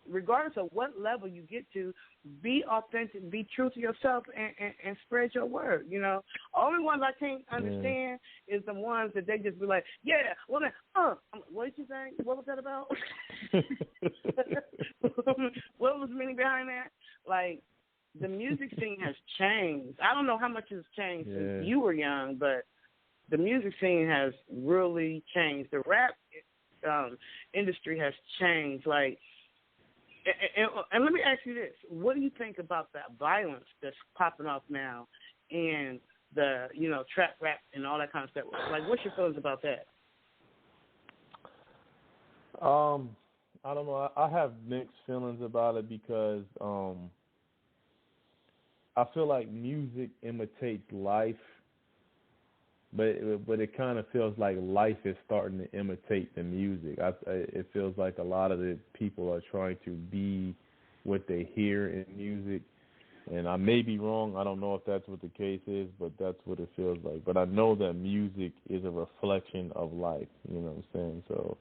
regardless of what level you get to, be authentic, be true to yourself, and spread your word. You know, only ones I can't understand is the ones that they just be like, yeah, well, then, what did you say? What was that about? What was the meaning behind that? Like, the music scene has changed. I don't know how much has changed since you were young, but the music scene has really changed. The rap industry has changed. Like, and let me ask you this: what do you think about that violence that's popping off now, and the trap rap and all that kind of stuff? Like, what's your feelings about that? I don't know. I have mixed feelings about it because I feel like music imitates life, but it kind of feels like life is starting to imitate the music. It feels like a lot of the people are trying to be what they hear in music, and I may be wrong. I don't know if that's what the case is, but that's what it feels like. But I know that music is a reflection of life. You know what I'm saying? So,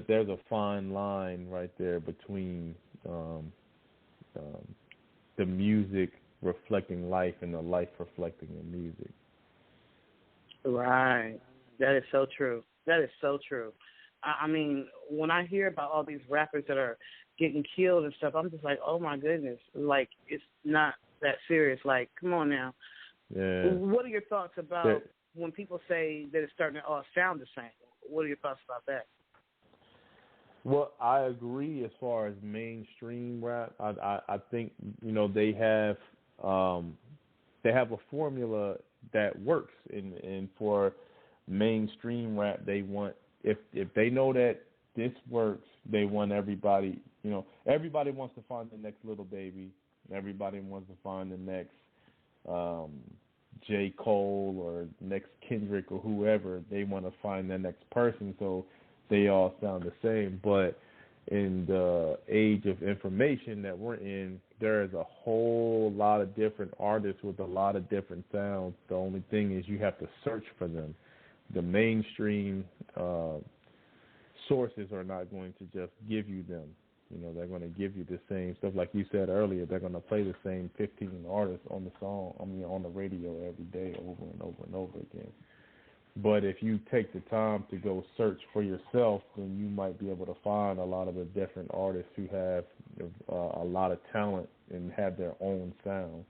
there's a fine line right there between the music reflecting life and the life reflecting the music. Right. That is so true. That is so true. I mean, when I hear about all these rappers that are getting killed and stuff, I'm just like, oh, my goodness. Like, it's not that serious. Like, come on now. Yeah. What are your thoughts about when people say that it's starting to all sound the same? What are your thoughts about that? Well, I agree as far as mainstream rap. I think, you know, they have a formula that works, and for mainstream rap, they want, if they know that this works, they want everybody, you know, everybody wants to find the next Little Baby, everybody wants to find the next J. Cole or next Kendrick or whoever. They want to find the next person, so they all sound the same. But in the age of information that we're in, there is a whole lot of different artists with a lot of different sounds. The only thing is you have to search for them. The mainstream sources are not going to just give you them. You know, they're going to give you the same stuff. Like you said earlier, they're going to play the same 15 artists on the radio every day over and over and over again. But if you take the time to go search for yourself, then you might be able to find a lot of the different artists who have a lot of talent and have their own sound.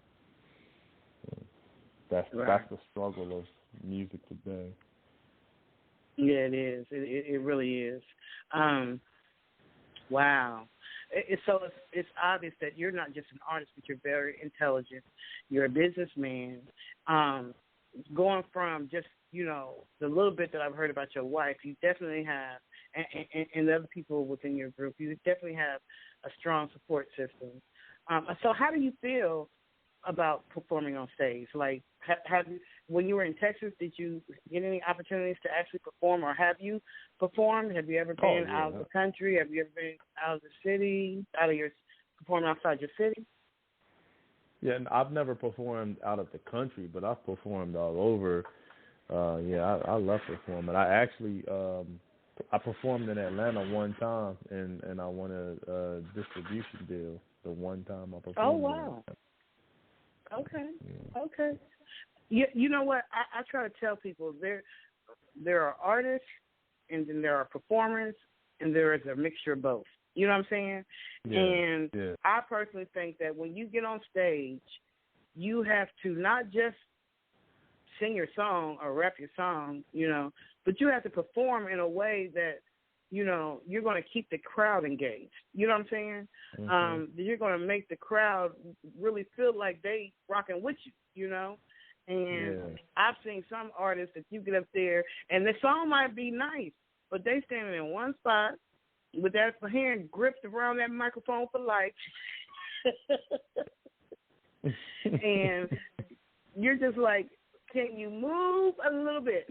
That's the struggle of music today. Yeah, it is. It really is. Wow. So it's obvious that you're not just an artist, but you're very intelligent. You're a businessman. Going from just, you know, the little bit that I've heard about your wife, you definitely have, and the other people within your group, you definitely have a strong support system. So how do you feel about performing on stage? Like, have you, when you were in Texas, did you get any opportunities to actually perform, or have you performed? Have you ever been out of the country? Have you ever been out of the city, performing outside your city? Yeah, and I've never performed out of the country, but I've performed all over. I love performing. I actually I performed in Atlanta one time, and I won a distribution deal the one time I performed. Oh, wow. Okay. Yeah. Okay. You know what? I try to tell people there are artists, and then there are performers, and there is a mixture of both. You know what I'm saying? Yeah, and I personally think that when you get on stage, you have to not just sing your song or rap your song, you know, but you have to perform in a way that, you know, you're going to keep the crowd engaged. You know what I'm saying? Mm-hmm. You're going to make the crowd really feel like they rocking with you, you know? And I've seen some artists that you get up there, and the song might be nice, but they standing in one spot with that hand gripped around that microphone for life. And you're just like, can you move a little bit?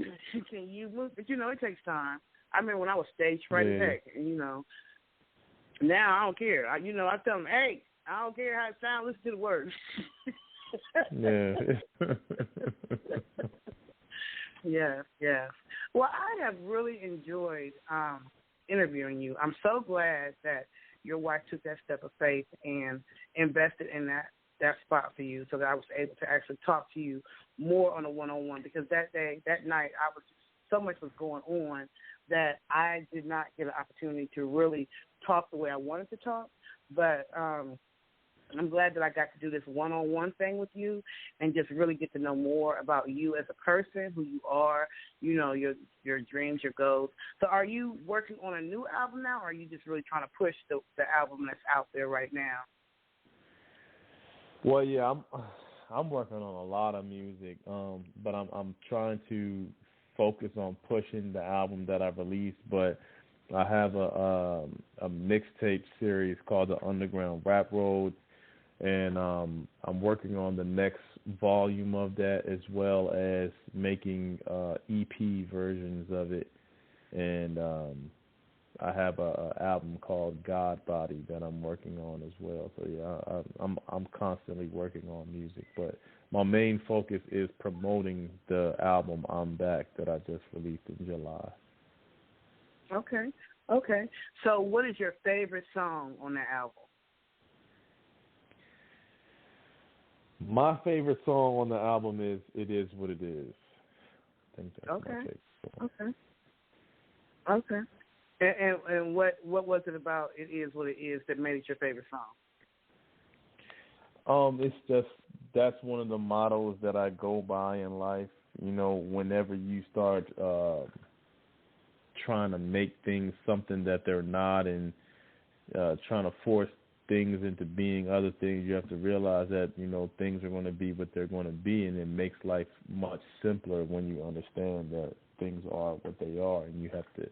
Can you move? But, you know, it takes time. I remember when I was stage fright heck, and, you know, now I don't care. I tell them, hey, I don't care how it sounds, listen to the words. Yes. Well, I have really enjoyed interviewing you. I'm so glad that your wife took that step of faith and invested in that spot for you, so that I was able to actually talk to you more on a one-on-one, because that night, so much was going on that I did not get an opportunity to really talk the way I wanted to talk. But I'm glad that I got to do this one-on-one thing with you and just really get to know more about you as a person, who you are, you know, your dreams, your goals. So are you working on a new album now, or are you just really trying to push the album that's out there right now? Well, yeah, I'm working on a lot of music, but I'm trying to focus on pushing the album that I released. But I have a mixtape series called the Underground Rap Road, and I'm working on the next volume of that, as well as making EP versions of it. And I have a album called God Body that I'm working on as well. So yeah, I'm constantly working on music, but my main focus is promoting the album I'm Back that I just released in July. Okay. So what is your favorite song on that album? My favorite song on the album is "It Is What It Is." I think that's my favorite song. Okay. And what was it about "It Is What It Is" that made it your favorite song? It's just that's one of the mottos that I go by in life. You know, whenever you start trying to make things something that they're not, and trying to force things into being other things, you have to realize that, you know, things are going to be what they're going to be, and it makes life much simpler when you understand that things are what they are, and you have to,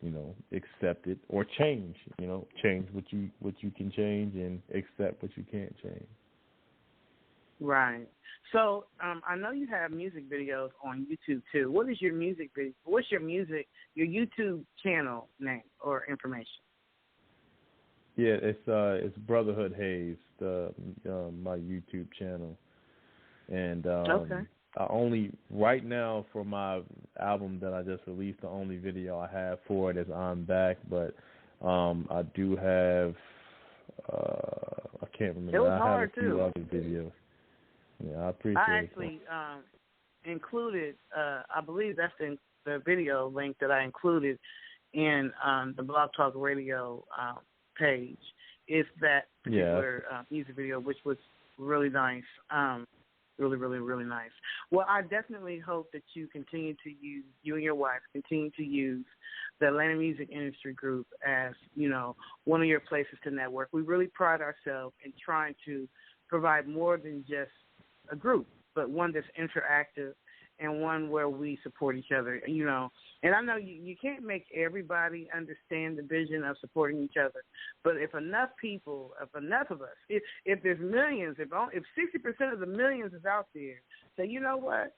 you know, accept it or change. You know, change what you can change, and accept what you can't change. Right. So I know you have music videos on YouTube too. What is your music video? What's your YouTube channel name or information? Yeah, it's Brotherhood Haze, my YouTube channel, and I only right now for my album that I just released, the only video I have for it is "I'm Back," but I do have I can't remember. It was I hard have a few too. other videos. Yeah, I appreciate it. I actually included, I believe that's the video link that I included in the Blog Talk Radio page. Is that particular music video, which was really nice, really, really, really nice. Well, I definitely hope that you continue to use, you and your wife continue to use the Atlanta Music Industry Group as, you know, one of your places to network. We really pride ourselves in trying to provide more than just a group, but one that's interactive and one where we support each other, you know. And I know you can't make everybody understand the vision of supporting each other, but if enough people, if enough of us, if there's millions, if 60% of the millions is out there, say, you know what,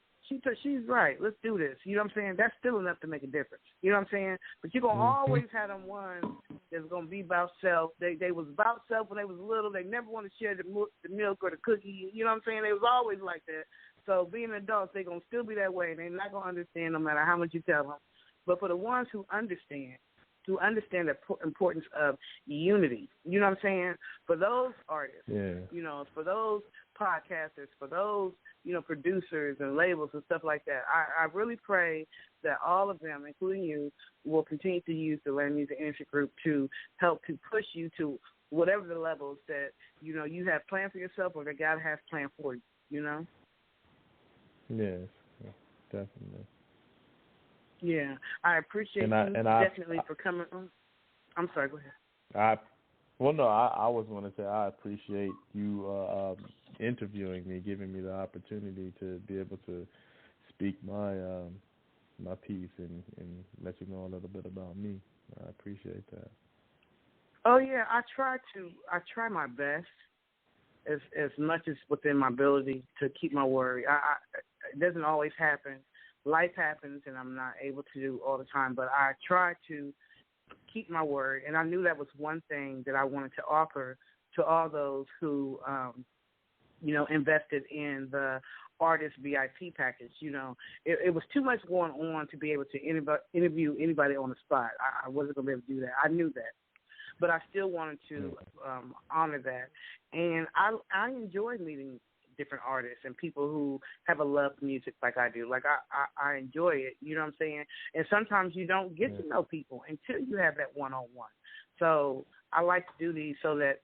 she's right, let's do this. You know what I'm saying? That's still enough to make a difference. You know what I'm saying? But you're going to always have them ones that's going to be about self. They was about self when they was little. They never want to share the milk or the cookie. You know what I'm saying? They was always like that. So being adults, they're going to still be that way, and they're not going to understand no matter how much you tell them. But for the ones who understand the importance of unity, you know what I'm saying? For those artists, you know, for those podcasters, for those, you know, producers and labels and stuff like that, I really pray that all of them, including you, will continue to use the Atlanta Music Industry Group to help to push you to whatever the levels that, you know, you have planned for yourself or that God has planned for you, you know? Yes, definitely. Yeah, I appreciate you definitely for coming on. I'm sorry, go ahead. I was going to say I appreciate you interviewing me, giving me the opportunity to be able to speak my my piece and let you know a little bit about me. I appreciate that. Oh yeah, I try my best as much as within my ability to keep my word. It doesn't always happen. Life happens, and I'm not able to do all the time, but I try to keep my word, and I knew that was one thing that I wanted to offer to all those who, you know, invested in the artist VIP package. You know, it was too much going on to be able to interview anybody on the spot. I wasn't going to be able to do that. I knew that. But I still wanted to honor that. And I enjoy meeting different artists and people who have a love for music like I do. Like I enjoy it, you know what I'm saying? And sometimes you don't get to know people until you have that one-on-one. So I like to do these so that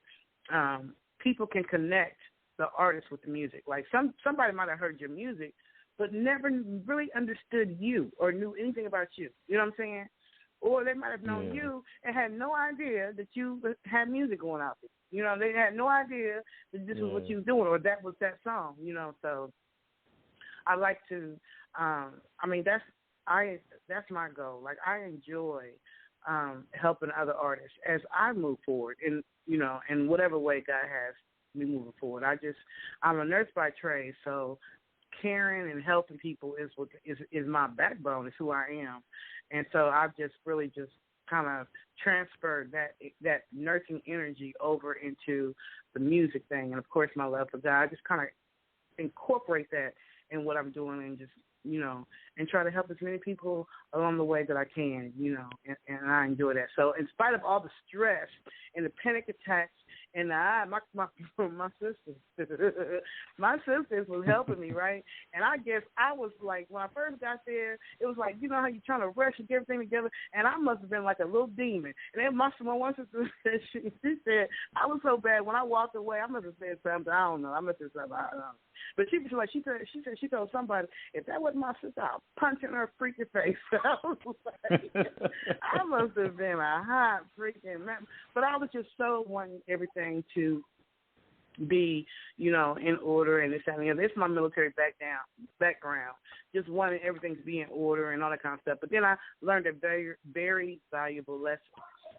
people can connect the artist with the music. Like somebody might have heard your music but never really understood you or knew anything about you. You know what I'm saying? Or they might have known you and had no idea that you had music going out there. You know, they had no idea that this was what you were doing or that was that song, you know. So I like to, that's my goal. Like I enjoy helping other artists as I move forward in, you know, in whatever way God has me moving forward. I'm a nurse by trade, so caring and helping people is my backbone, is who I am. And so I've just really just kind of transferred that nursing energy over into the music thing. And, of course, my love for God. I just kind of incorporate that in what I'm doing and just, you know, and try to help as many people along the way that I can, you know, and I enjoy that. So in spite of all the stress and the panic attacks in the eye. My sisters, my sisters was helping me, right? And I guess I was like, when I first got there, it was like, you know how you're trying to rush and get everything together, and I must have been like a little demon. And then my one sister said, she said, I was so bad when I walked away. I must have said something. I don't know. I must have said something. I don't know. But she was like, she said she told somebody, if that wasn't my sister, I'll punch in her freaking face. I was like, I must have been a hot freaking man. But I was just so wanting everything to be, you know, in order and this and the other. It's my military background. Just wanting everything to be in order and all that kind of stuff. But then I learned a very, very valuable lesson.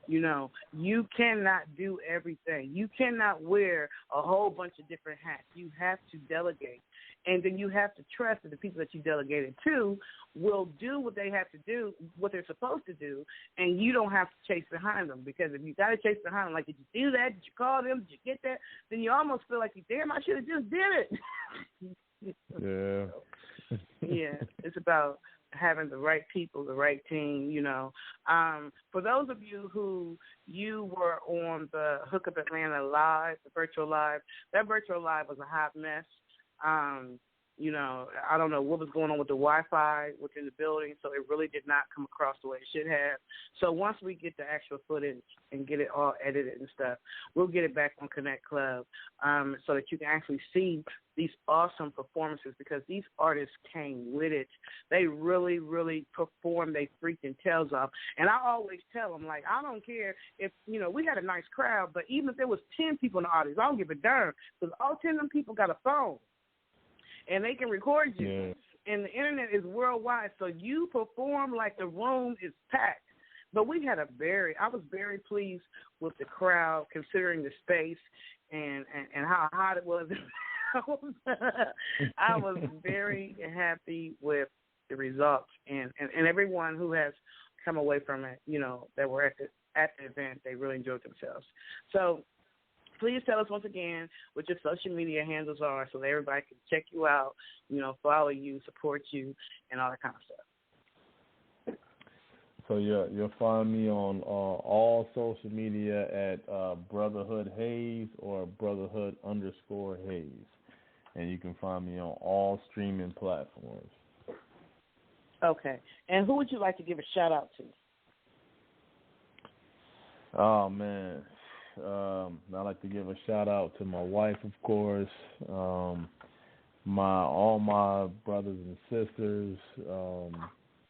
You know, you cannot do everything. You cannot wear a whole bunch of different hats. You have to delegate. And then you have to trust that the people that you delegated to will do what they have to do, what they're supposed to do, and you don't have to chase behind them. Because if you got to chase behind them, like, did you do that? Did you call them? Did you get that? Then you almost feel like, damn, I should have just did it. Yeah. Yeah, it's about having the right people, the right team, you know. For those of you who you were on the Hookup Atlanta Live, the virtual live, that virtual live was a hot mess. You know, I don't know what was going on with the Wi-Fi within the building, so it really did not come across the way it should have. So once we get the actual footage and get it all edited and stuff, we'll get it back on Connect Club so that you can actually see these awesome performances, because these artists came with it. They really, really performed their freaking tails off. And I always tell them, like, I don't care if, you know, we had a nice crowd, but even if there was 10 people in the audience, I don't give a darn, because all 10 of them people got a phone. And they can record you. Yeah. And the internet is worldwide, so you perform like the room is packed. But I was very pleased with the crowd, considering the space and how hot it was. I was very happy with the results, and everyone who has come away from it, you know, that were at the event, they really enjoyed themselves. So please tell us once again what your social media handles are so that everybody can check you out, you know, follow you, support you, and all that kind of stuff. So you'll find me on all social media at Brotherhood Haze or Brotherhood_Haze. And you can find me on all streaming platforms. Okay. And who would you like to give a shout-out to? Oh, man. I'd like to give a shout-out to my wife, of course, all my brothers and sisters,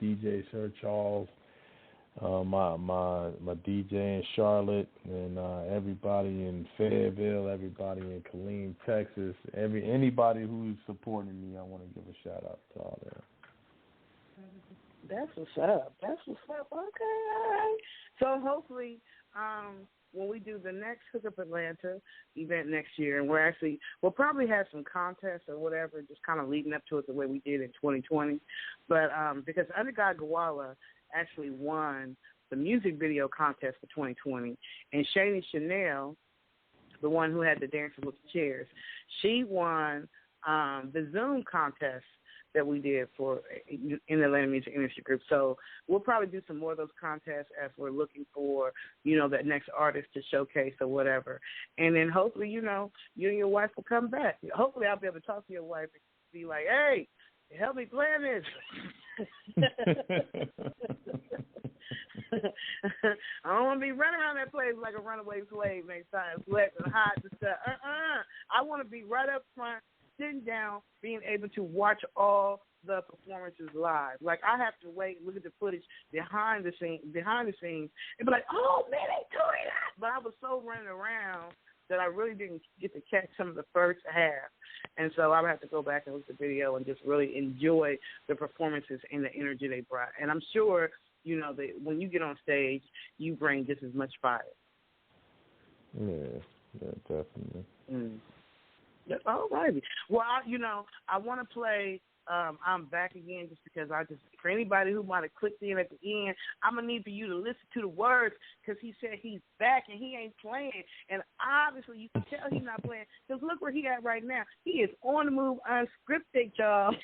DJ Sir Charles, my DJ in Charlotte, and everybody in Fayetteville, everybody in Killeen, Texas, anybody who's supporting me, I want to give a shout out to all that. That's what's up. Okay, all right. So hopefully, when we do the next Hookup Atlanta event next year, and we'll probably have some contests or whatever, just kind of leading up to it the way we did in 2020. But because Under God Gawala actually won the music video contest for 2020, and Shani Chanel, the one who had the Dancing with the Chairs, she won the Zoom contest that we did for in the Atlanta Music Industry Group. So we'll probably do some more of those contests as we're looking for, you know, that next artist to showcase or whatever. And then hopefully, you know, you and your wife will come back. Hopefully I'll be able to talk to your wife and be like, hey, help me plan this. I don't want to be running around that place like a runaway slave next time, sweating hot and stuff. I want to be right up front, sitting down, being able to watch all the performances live. Like, I have to wait, look at the footage behind the scenes, and be like, oh, man, they doing that. But I was so running around that I really didn't get to catch some of the first half. And so I would have to go back and look at the video and just really enjoy the performances and the energy they brought. And I'm sure, you know, that when you get on stage, you bring just as much fire. Yeah, definitely. All righty. Well, I want to play I'm Back Again, just because for anybody who might have clicked in at the end, I'm going to need for you to listen to the words, because he said he's back and he ain't playing. And obviously you can tell he's not playing, because look where he at right now. He is on the move, unscripted, y'all.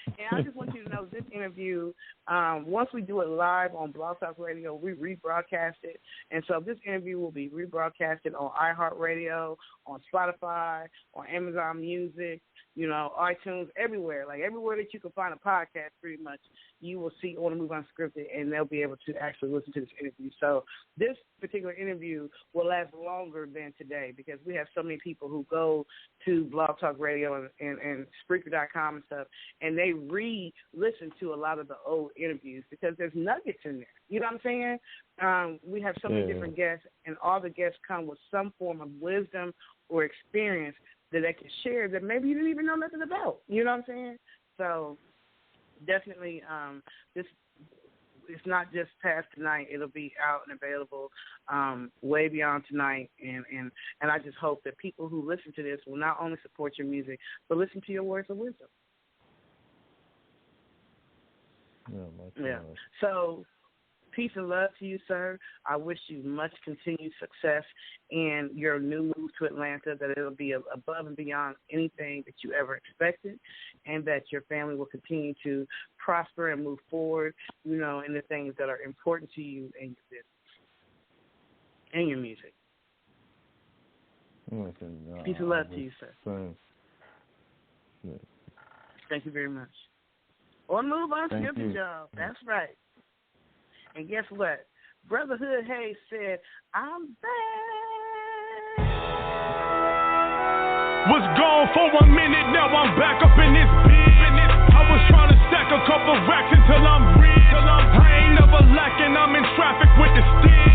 And I just want you to know this interview, once we do it live on Blog Talk Radio, we rebroadcast it. And so this interview will be rebroadcasted on iHeartRadio, on Spotify, on Amazon Music, iTunes, everywhere. Like everywhere that you can find a podcast, pretty much, you will see On the Move Unscripted, and they'll be able to actually listen to this interview. So this particular interview will last longer than today because we have so many people who go to Blog Talk Radio and Spreaker.com and stuff, and they re-listen to a lot of the old interviews because there's nuggets in there. You know what I'm saying? We have so many different guests, and all the guests come with some form of wisdom or experience that they can share that maybe you didn't even know nothing about. You know what I'm saying? So definitely this it's not just past tonight. It'll be out and available way beyond tonight. And I just hope that people who listen to this will not only support your music, but listen to your words of wisdom. Yeah. So peace and love to you, sir. I wish you much continued success in your new move to Atlanta, that it'll be above and beyond anything that you ever expected, and that your family will continue to prosper and move forward, in the things that are important to you and your business and your music. Peace and love to you, sir. Thank you very much. On the Move Unscripted, y'all. That's right. And guess what? Brotherhood Haze said, I'm back. Was gone for 1 minute, now I'm back up in this business. I was trying to stack a couple racks until I'm rich. I ain't never lacking, I'm in traffic with the stick.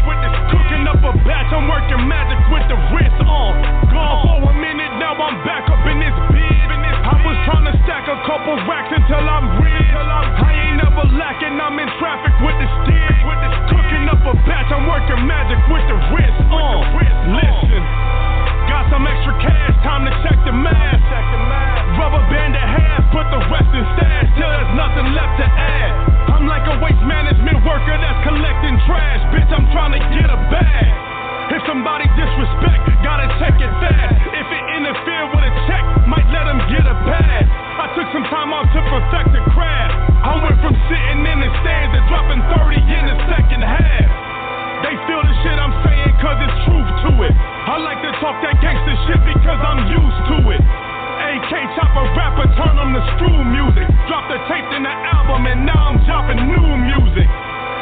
Cooking up a batch, I'm working magic with the wrist on. Gone for 1 minute, now I'm back up in this business. I was trying to stack a couple racks until I'm rich. I ain't never lacking, I'm in traffic with the stick. Cooking up a batch, I'm working magic with the wrist on. Listen, got some extra cash, time to check the math. Rubber band to half, put the rest in stash till there's nothing left to add. I'm like a waste management worker that's collecting trash. Bitch, I'm trying to get a bag. If somebody disrespect, gotta check it fast. If it interfere with a check, might let them get a pass. I took some time off to perfect the craft. I went from sitting in the stands to dropping 30 in the second half. They feel the shit I'm saying cause it's truth to it. I like to talk that gangster shit because I'm used to it. AK chopper rapper, turn them to screw music. Drop the tape in the album and now I'm dropping new music.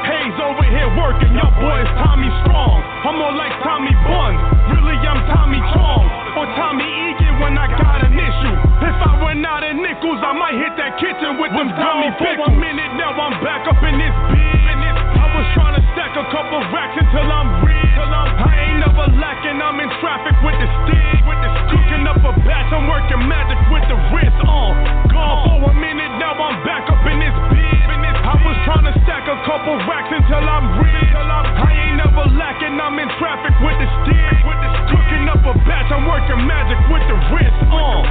Haze over here working, your boy is Tommy Strong. I'm more like Tommy Buns, really I'm Tommy Chong. Or Tommy Egan when I got an issue. If I run out of nickels, I might hit that kitchen with them Tommy pickles. For 1 minute, now I'm back up in this business. I was trying to stack a couple racks until I'm rich. I ain't never lacking, I'm in traffic with the stick. Cooking up a batch, I'm working magic with the wrist on. Gone for 1 minute, now I'm back up in this business. I was trying to stack a couple racks until I'm rich. I ain't never lacking, I'm in traffic with the stick. Cooking up a batch, I'm working magic with the wrist on.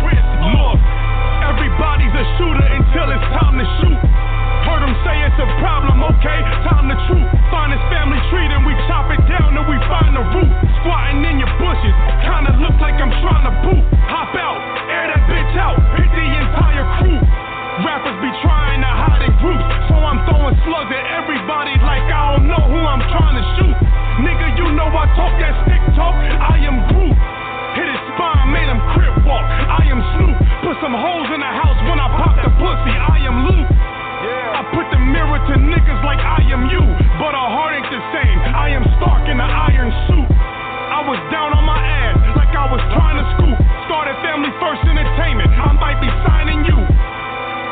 Look, everybody's a shooter until it's time to shoot. Heard them say it's a problem, okay, time to truth. Find his family tree, then we chop it down, then we find the root. Squatting in your bushes, kinda look like I'm trying to boot. Hop out, air that bitch out, hit the entire crew. Rappers be trying to hide in groups, so I'm throwing slugs at everybody like I don't know who I'm trying to shoot. Nigga, you know I talk that stick talk, I am Groot. Hit his spine, made him crip walk, I am Snoop. Put some holes in the house when I pop the pussy, I am Luke. I put the mirror to niggas like I am you, but our heart ain't the same. I am Stark in the iron suit. I was down on my ass like I was trying to scoop. Started Family First Entertainment, I might be signing you.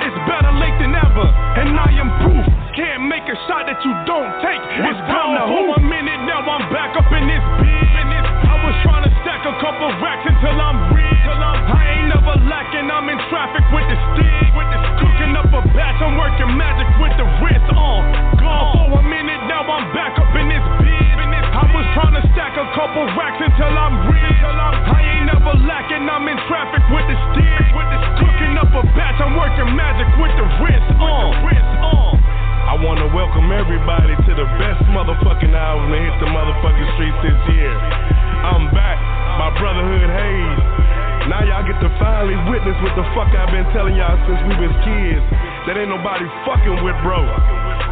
It's better late than ever, and I am proof. Can't make a shot that you don't take. It's time to hold 1 minute, now I'm back up in this business. I was trying to stack a couple racks until I'm rich. I ain't never lacking, I'm in traffic with the stick. Cooking up a batch, I'm working magic with the wrist on. Gone for 1 minute, now I'm back up in this business. I was trying to stack a couple racks until I'm rich. I ain't never lacking, I'm in traffic with the stick. Cooking up a batch, I'm working magic with the wrist on. I want to welcome everybody to the best motherfucking album to hit the motherfucking streets this year. I'm back, my Brotherhood Haze. Now y'all get to finally witness what the fuck I've been telling y'all since we was kids. that ain't nobody fucking with, bro.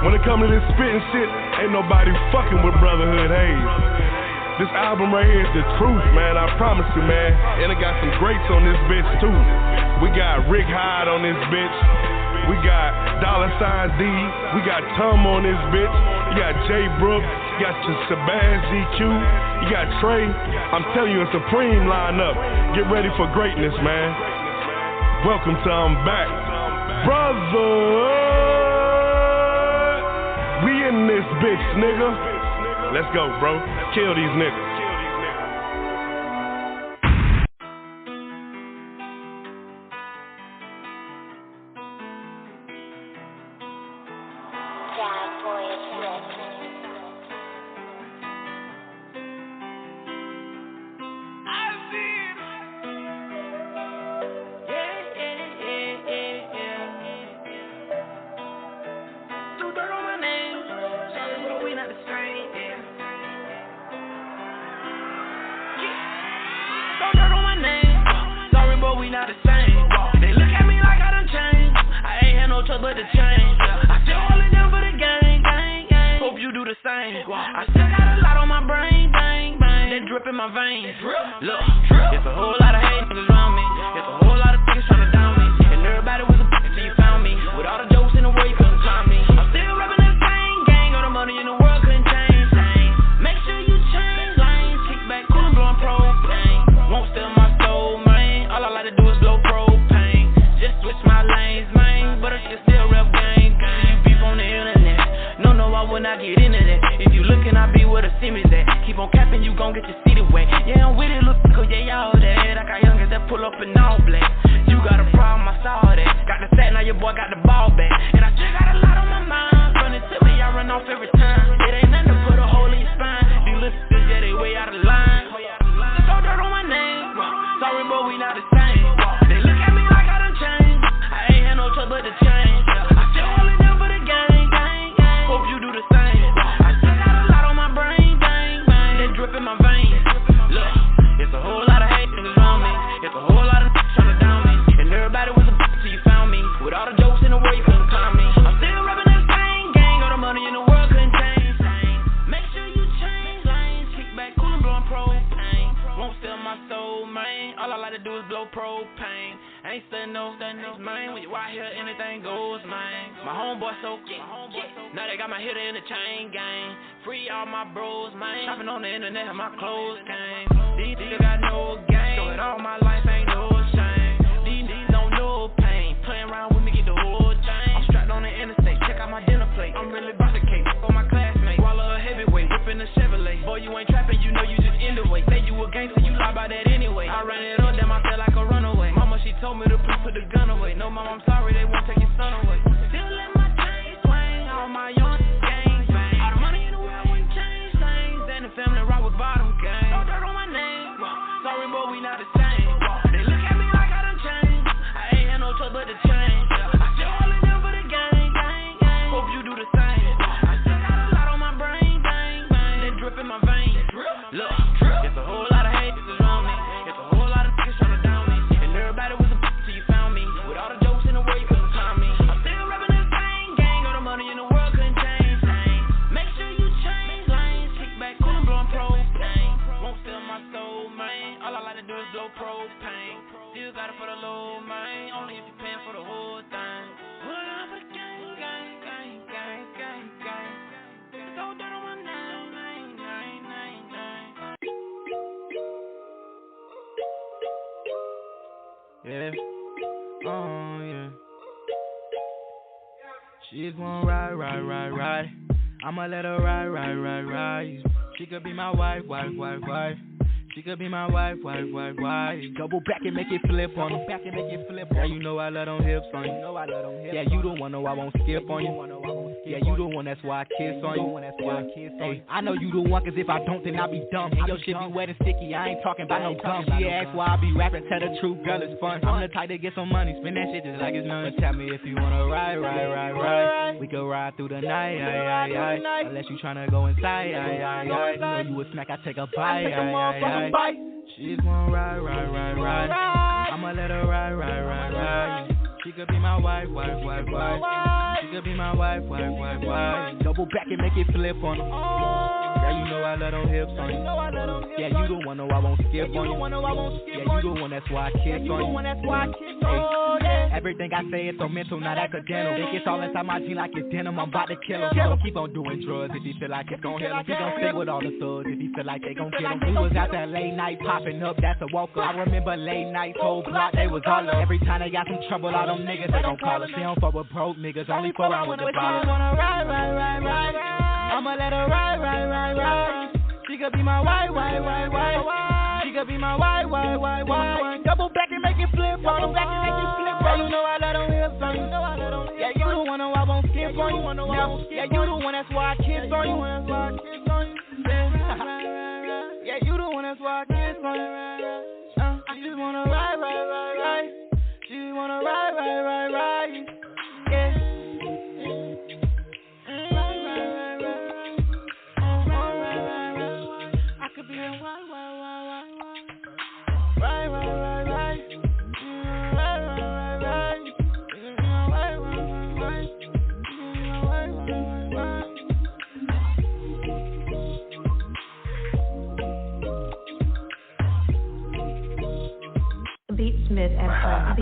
When it come to this spitting shit, ain't nobody fucking with Brotherhood Haze. This album right here is the truth, man, I promise you, man. And it got some greats on this bitch, too. We got Rick Hyde on this bitch. We got $sign D. We got Tom on this bitch. You got Jay Brooks. You got Shabazz GQ. You got Trey. I'm telling you, a supreme lineup. Get ready for greatness, man. Welcome to I'm Back. Brotherhood. We in this bitch, nigga. Let's go, bro. Kill these niggas. Yeah. Oh, yeah. She's gonna ride. I'ma let her ride. She could be my wife. She could be my wife. Double back and make it flip on her. Yeah, you know I let on hips on you. Yeah, you don't want no, I won't skip on you. Yeah, you the one, that's why I kiss on you. Hey, I know you the one, cause if I don't, then I be dumb. Hey, your shit be wet and sticky, I ain't talking about no gum. She asked why I be rapping, tell the truth, girl, it's fun. I'm the type to get some money, spend that shit just like it's none. But tell me if you wanna ride. We can ride through the night, unless you tryna go inside, You know you a snack, I take a bite, She's gonna ride. I'ma let her ride. She could be my wife. She could be my wife. Double back and make it flip on her. Yeah, you know I love them hips on you. Yeah, you the one, no, I won't skip on you. Yeah, you the one, that's why I kiss on you. Hey, everything I say is so mental, not accidental. Think it's all inside my jeans like it's denim. I'm about to kill him. He gon' keep on doing drugs if he feel like it's gon' hit him. He gon' stay with all the thugs if he feel like they gon' get him. We was out that late night popping up, that's a walker. I remember late nights, whole block, they was all up. Every time they got some trouble, all them niggas, they gon' call us. They don't fuck with broke niggas, only fuck around with the ballers. I'ma let her ride. She could be my wife. She could be my wife. Double back and make it flip. Yeah, you know I let them hips on you. Yeah, you the one, no, I won't skip on you. Yeah, you the one, that's why I kiss on you. Yeah, you the one, that's why I kiss on you. I just wanna ride. She wanna ride. Yeah. Beatsmith Empire.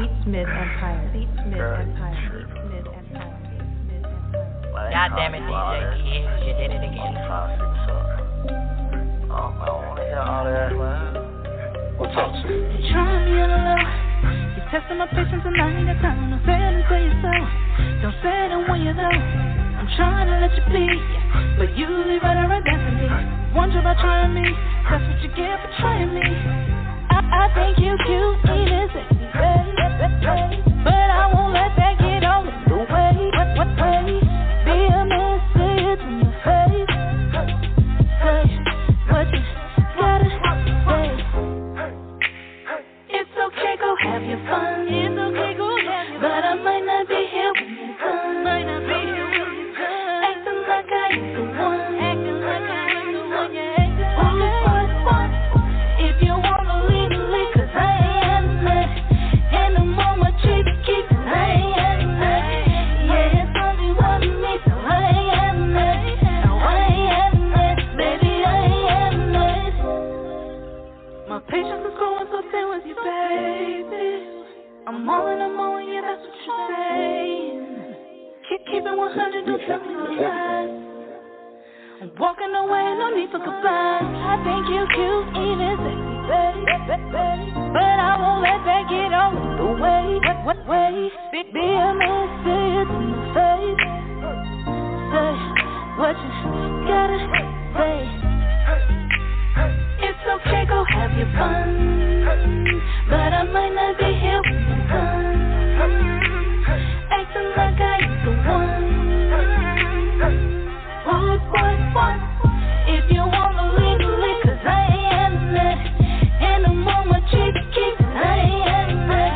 God damn it, DJ Kids, you did it again. I don't wanna hear all that, man. What's up, Chief? You're trying me on the low. You're testing my patience and I ain't got time. Don't say it until you so. Don't say it when you know. I'm trying to let you be, but you leave right around that to me. Wonder about trying me. That's what you get for trying me. I think you cute, ain't sexy, baby. But I won't let that get on in the way. What way? Be a man, say it to your face. Say what you gotta say. It's okay, go have your fun. It's okay, go have your fun. But I might not be here when you're done. Acting like I ain't the one. If you wanna leave, cause I ain't mad. And the moment treat to keep it, I ain't mad. Yeah, it's only one me, so I ain't mad. No, I ain't mad, baby, I ain't mad. My patience is growing so thin with you, baby. I'm all in, yeah, that's what you're saying. Keep it 100, don't tell me no lies. I'm walking away, no need for goodbye. I think you cute, even sexy, baby. But I won't let that get on the way. What way? Be a man, say it to my face. Say what you gotta say. It's okay, go have your fun. But I might not be here when you're done. Acting like I ain't the one. What? If you wanna leave, cause I ain't mad. And the moment treat to keep it, I ain't mad.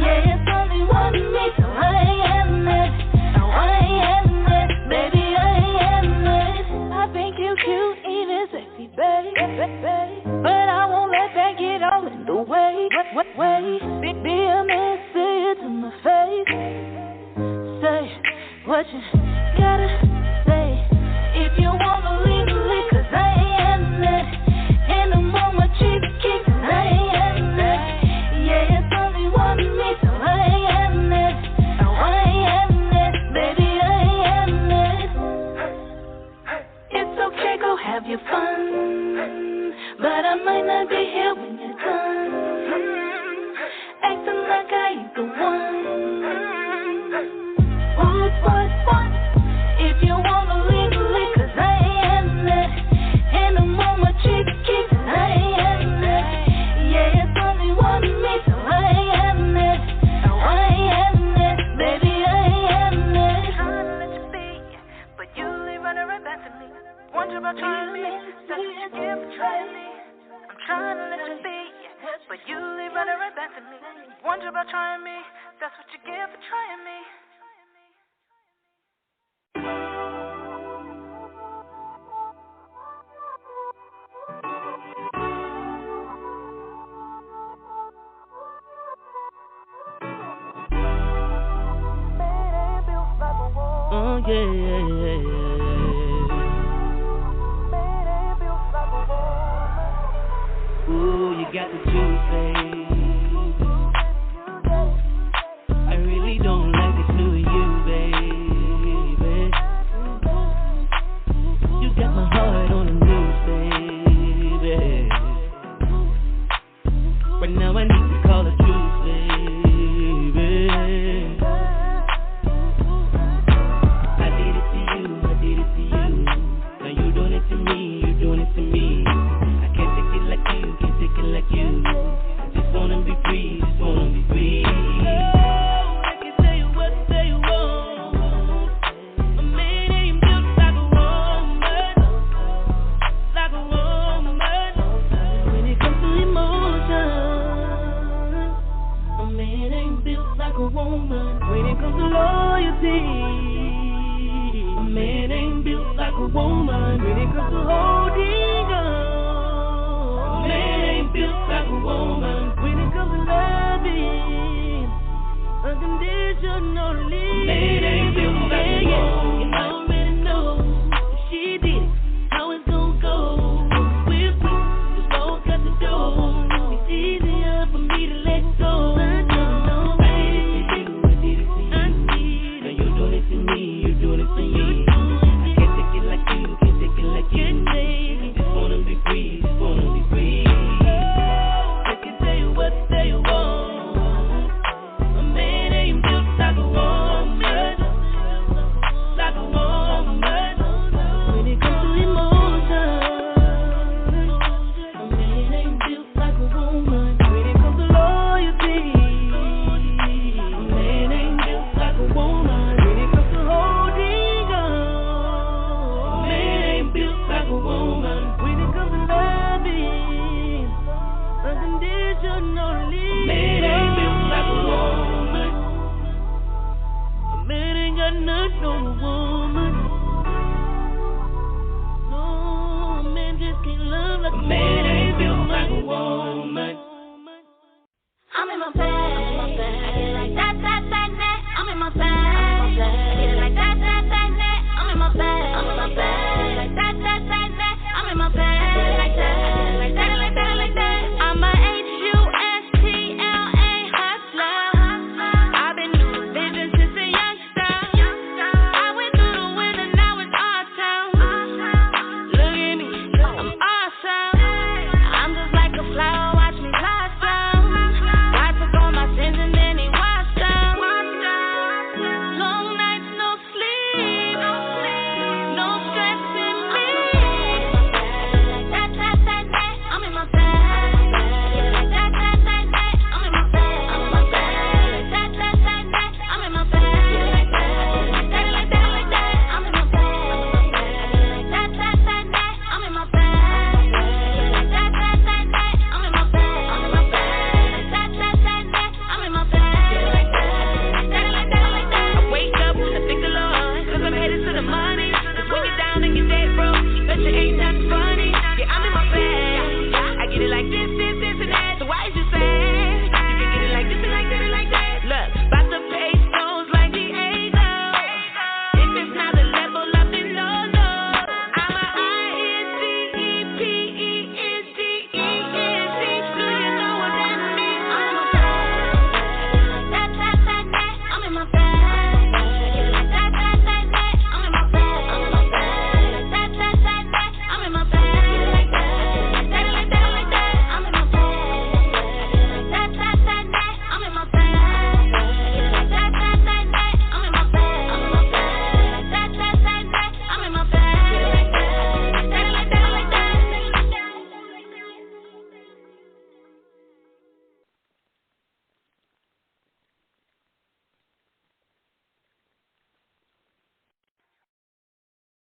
Yeah, it's only one me, so I ain't mad. No, I ain't mad, baby, I ain't mad. I think you cute, even sexy, baby. But I won't let that get all in the way. What way? Be a man, say it to my face. Say what you gotta say. If you wanna leave, cause I ain't mad. And the moment treat to keep it, I ain't mad. Yeah, it's only one me, so I ain't mad. No, I ain't mad, baby, I ain't mad. It's okay, go have your fun. But I might not be here when you're done. Acting like I ain't the one. What? If you wanna leave, cause I ain't mad. And the moment treat to keep it, I ain't mad. Yeah, it's only one me, so I ain't mad. No, I ain't mad, baby, I ain't mad. I'm trying to let you be, but you leave running right back to me. Wonder about trying me, that's what you get for trying me. I'm trying to let you be, but you leave running right back to me. Wonder about trying me, that's what you get for trying me. Oh yeah. Ooh, you got the juice, babe. I really don't like it to you, baby. You got my heart on the loose, baby. Right now I need to call a truce, baby. I did it to you. Now you doing it to me, I can't take it like you. I just wanna be free, I can tell you what you want. A man ain't built like a woman. When it comes to emotion, a man ain't built like a woman. When it comes to loyalty, a man ain't built like a woman. When it comes to holding on, a man ain't built like a woman. When it comes to loving unconditionally, a man ain't built like a woman. You already know if she did it, how it's gonna go. We're free, just walk out the door. It's easier for me to let go. I did it to you. Now you're doing it to me, I can't take it like you. I just wanna be free. I can tell you what you want. A man ain't built like a woman. When it comes to emotion, a man ain't built like a woman. When it comes to loyalty, a man ain't built like a woman. When it comes to holding on, a man ain't built like a woman. When it comes to loving unconditionally, a man ain't built like a woman. A man ain't got nothing on a woman.